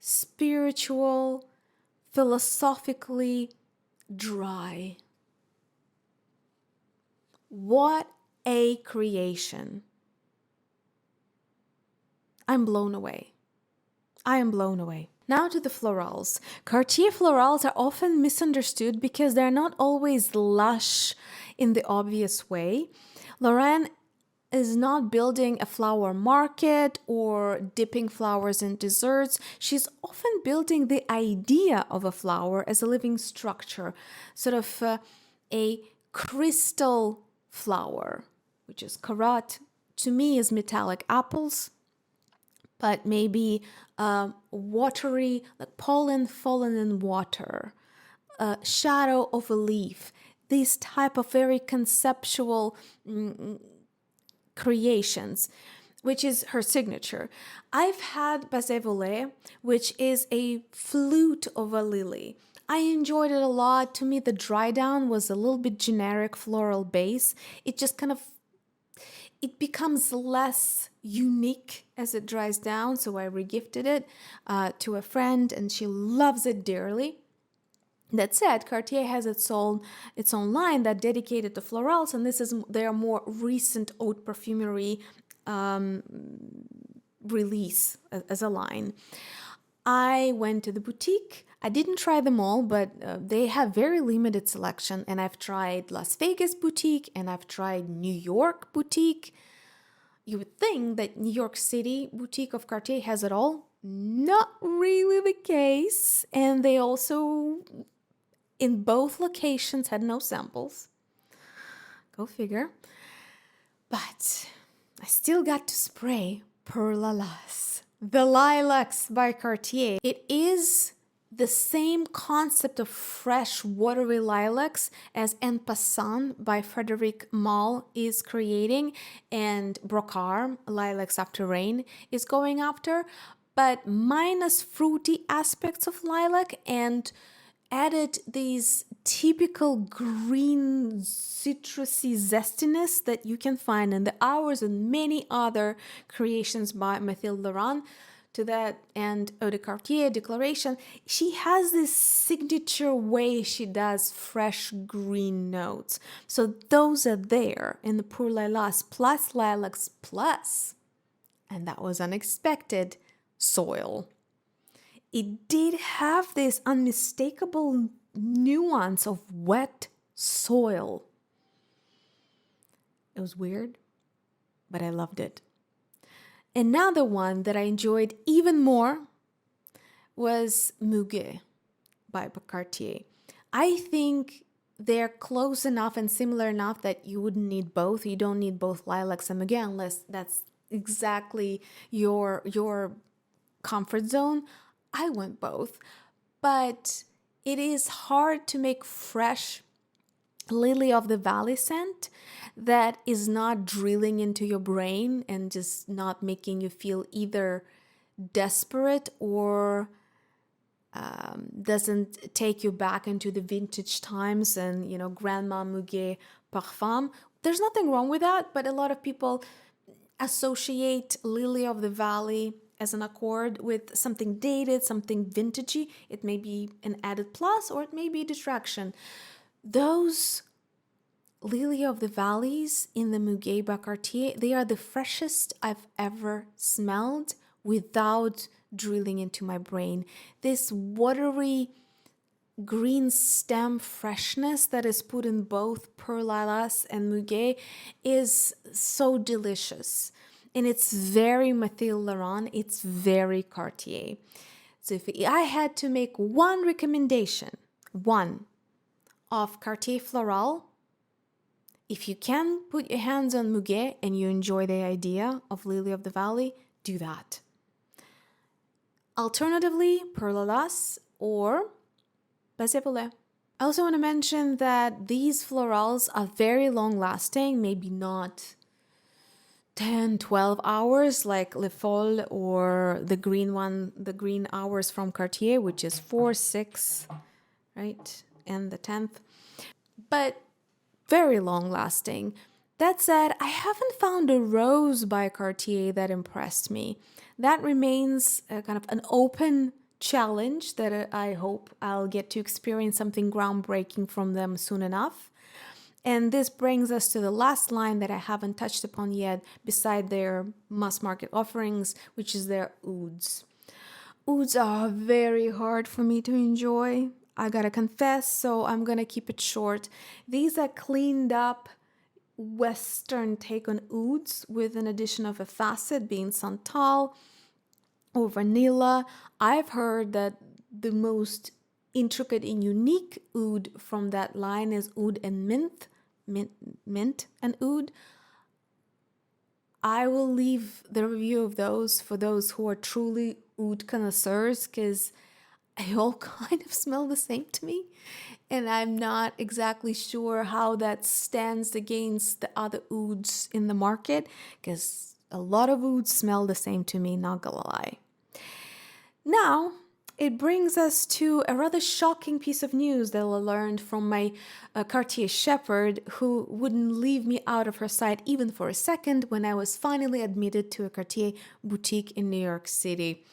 spiritual, philosophically dry. What a creation. I'm blown away. I am blown away. Now to the florals. Cartier florals are often misunderstood because they're not always lush in the obvious way. Laurent is not building a flower market or dipping flowers in desserts. She's often building the idea of a flower as a living structure, sort of a crystal flower, which is carotte. To me is metallic apples, but maybe watery, like pollen fallen in water, shadow of a leaf, these type of very conceptual creations, which is her signature. I've had Osée VI, which is a flute of a lily. I enjoyed it a lot. To me, the dry down was a little bit generic floral base. It just kind of, it becomes less unique as it dries down. So I regifted it to a friend and she loves it dearly. That said, Cartier has its own line that dedicated to florals, and this is their more recent Haute Perfumery release as a line. I went to the boutique. I didn't try them all, but they have very limited selection, and I've tried Las Vegas boutique and I've tried New York boutique. You would think that New York City boutique of Cartier has it all. Not really the case, and they also, in both locations, had no samples. Go figure. But I still got to spray Pur Lilas, the Lilacs by Cartier. It is the same concept of fresh watery lilacs as En Passant by Frédéric Malle is creating and Brocard, Lilacs After Rain, is going after, but minus fruity aspects of lilac and added these typical green citrusy zestiness that you can find in the Hours and many other creations by Mathilde Laurent. To that and Eau de Cartier Declaration, she has this signature way she does fresh green notes. So those are there in the Pur Lilas plus Lilacs plus, and that was unexpected, soil. It did have this unmistakable nuance of wet soil. It was weird, but I loved it. Another one that I enjoyed even more was Muguet by Cartier. I think they're close enough and similar enough that you wouldn't need both. You don't need both Lilacs and Muguet unless that's exactly your comfort zone. I want both, but it is hard to make fresh Lily of the Valley scent that is not drilling into your brain and just not making you feel either desperate or doesn't take you back into the vintage times and, you know, Grandma Muguet parfum. There's nothing wrong with that, but a lot of people associate Lily of the Valley as an accord with something dated, something vintagey. It may be an added plus or it may be a distraction. Those Lily of the Valleys in the Muguet by Cartier, they are the freshest I've ever smelled without drilling into my brain. This watery green stem freshness that is put in both Pur Lilas and Muguet is so delicious. And it's very Mathilde Laurent, it's very Cartier. So if I had to make one recommendation, one, of Cartier Floral, if you can put your hands on Muguet and you enjoy the idea of Lily of the Valley, do that. Alternatively, Pur Lilas or Osée VI. I also want to mention that these florals are very long lasting, maybe not 10, 12 hours like Le Folle or the green one, the green hours from Cartier, which is 4, 6, right? And the 10th. But very long lasting. That said, I haven't found a rose by Cartier that impressed me. That remains kind of an open challenge that I hope I'll get to experience something groundbreaking from them soon enough. And this brings us to the last line that I haven't touched upon yet, beside their mass market offerings, which is their Ouds. Ouds are very hard for me to enjoy, I gotta confess, so I'm gonna keep it short. These are cleaned up Western take on Ouds with an addition of a facet being Santal or vanilla. I've heard that the most intricate and unique oud from that line is oud and mint and oud. I will leave the review of those for those who are truly oud connoisseurs, because they all kind of smell the same to me, and I'm not exactly sure how that stands against the other ouds in the market, because a lot of ouds smell the same to me, not gonna lie. Now, it brings us to a rather shocking piece of news that I learned from my Cartier shepherd, who wouldn't leave me out of her sight even for a second when I was finally admitted to a Cartier boutique in New York City.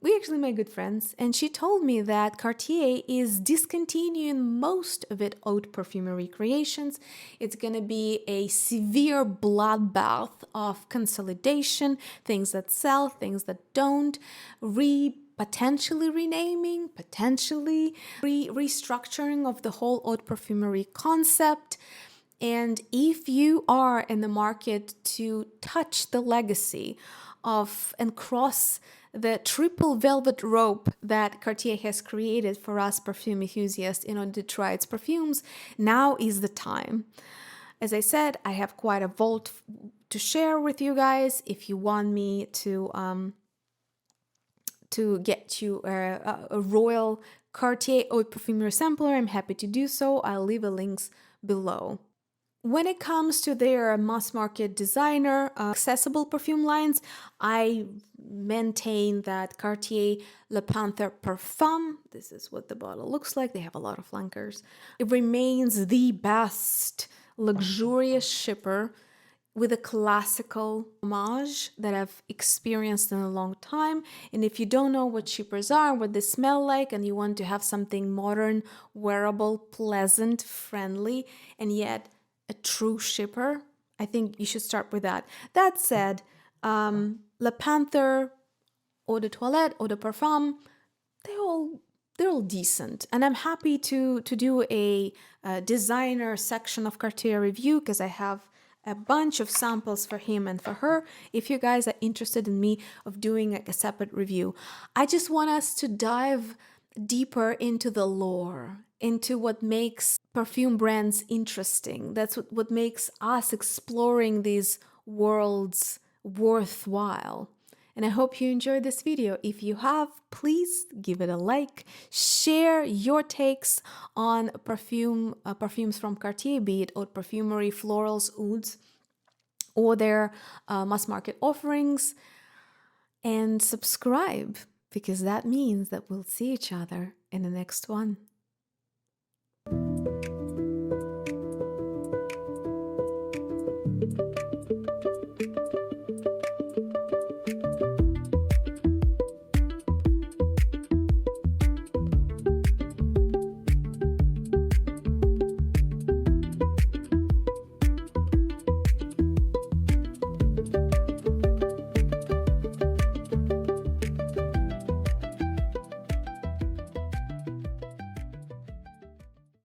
We actually made good friends, and she told me that Cartier is discontinuing most of its haute perfumery creations. It's going to be a severe bloodbath of consolidation, things that sell, things that don't, potentially renaming, potentially restructuring of the whole haute perfumery concept. And if you are in the market to touch the legacy of and cross the triple velvet rope that Cartier has created for us perfume enthusiasts in order to try its perfumes, now is the time. As I said, I have quite a vault to share with you guys. If you want me to get you a royal Cartier Haute Perfumery sampler, I'm happy to do so. I'll leave the links below. When it comes to their mass market designer accessible perfume lines, I maintain that Cartier Le Panther Parfum, this is what the bottle looks like, they have a lot of flankers, it remains the best luxurious shipper with a classical homage that I've experienced in a long time. And if you don't know what shippers are, what they smell like, and you want to have something modern, wearable, pleasant, friendly, and yet a true shipper, I think you should start with that. That said, Le Panther, Eau de Toilette, Eau de Parfum, they're all decent. And I'm happy to do a designer section of Cartier review, because I have a bunch of samples for him and for her, if you guys are interested in me of doing a separate review. I just want us to dive deeper into the lore, into what makes perfume brands interesting. That's what makes us exploring these worlds worthwhile. And I hope you enjoyed this video. If you have, please give it a like. Share your takes on perfumes from Cartier, be it haute perfumery, florals, ouds, or their mass market offerings. And subscribe, because that means that we'll see each other in the next one.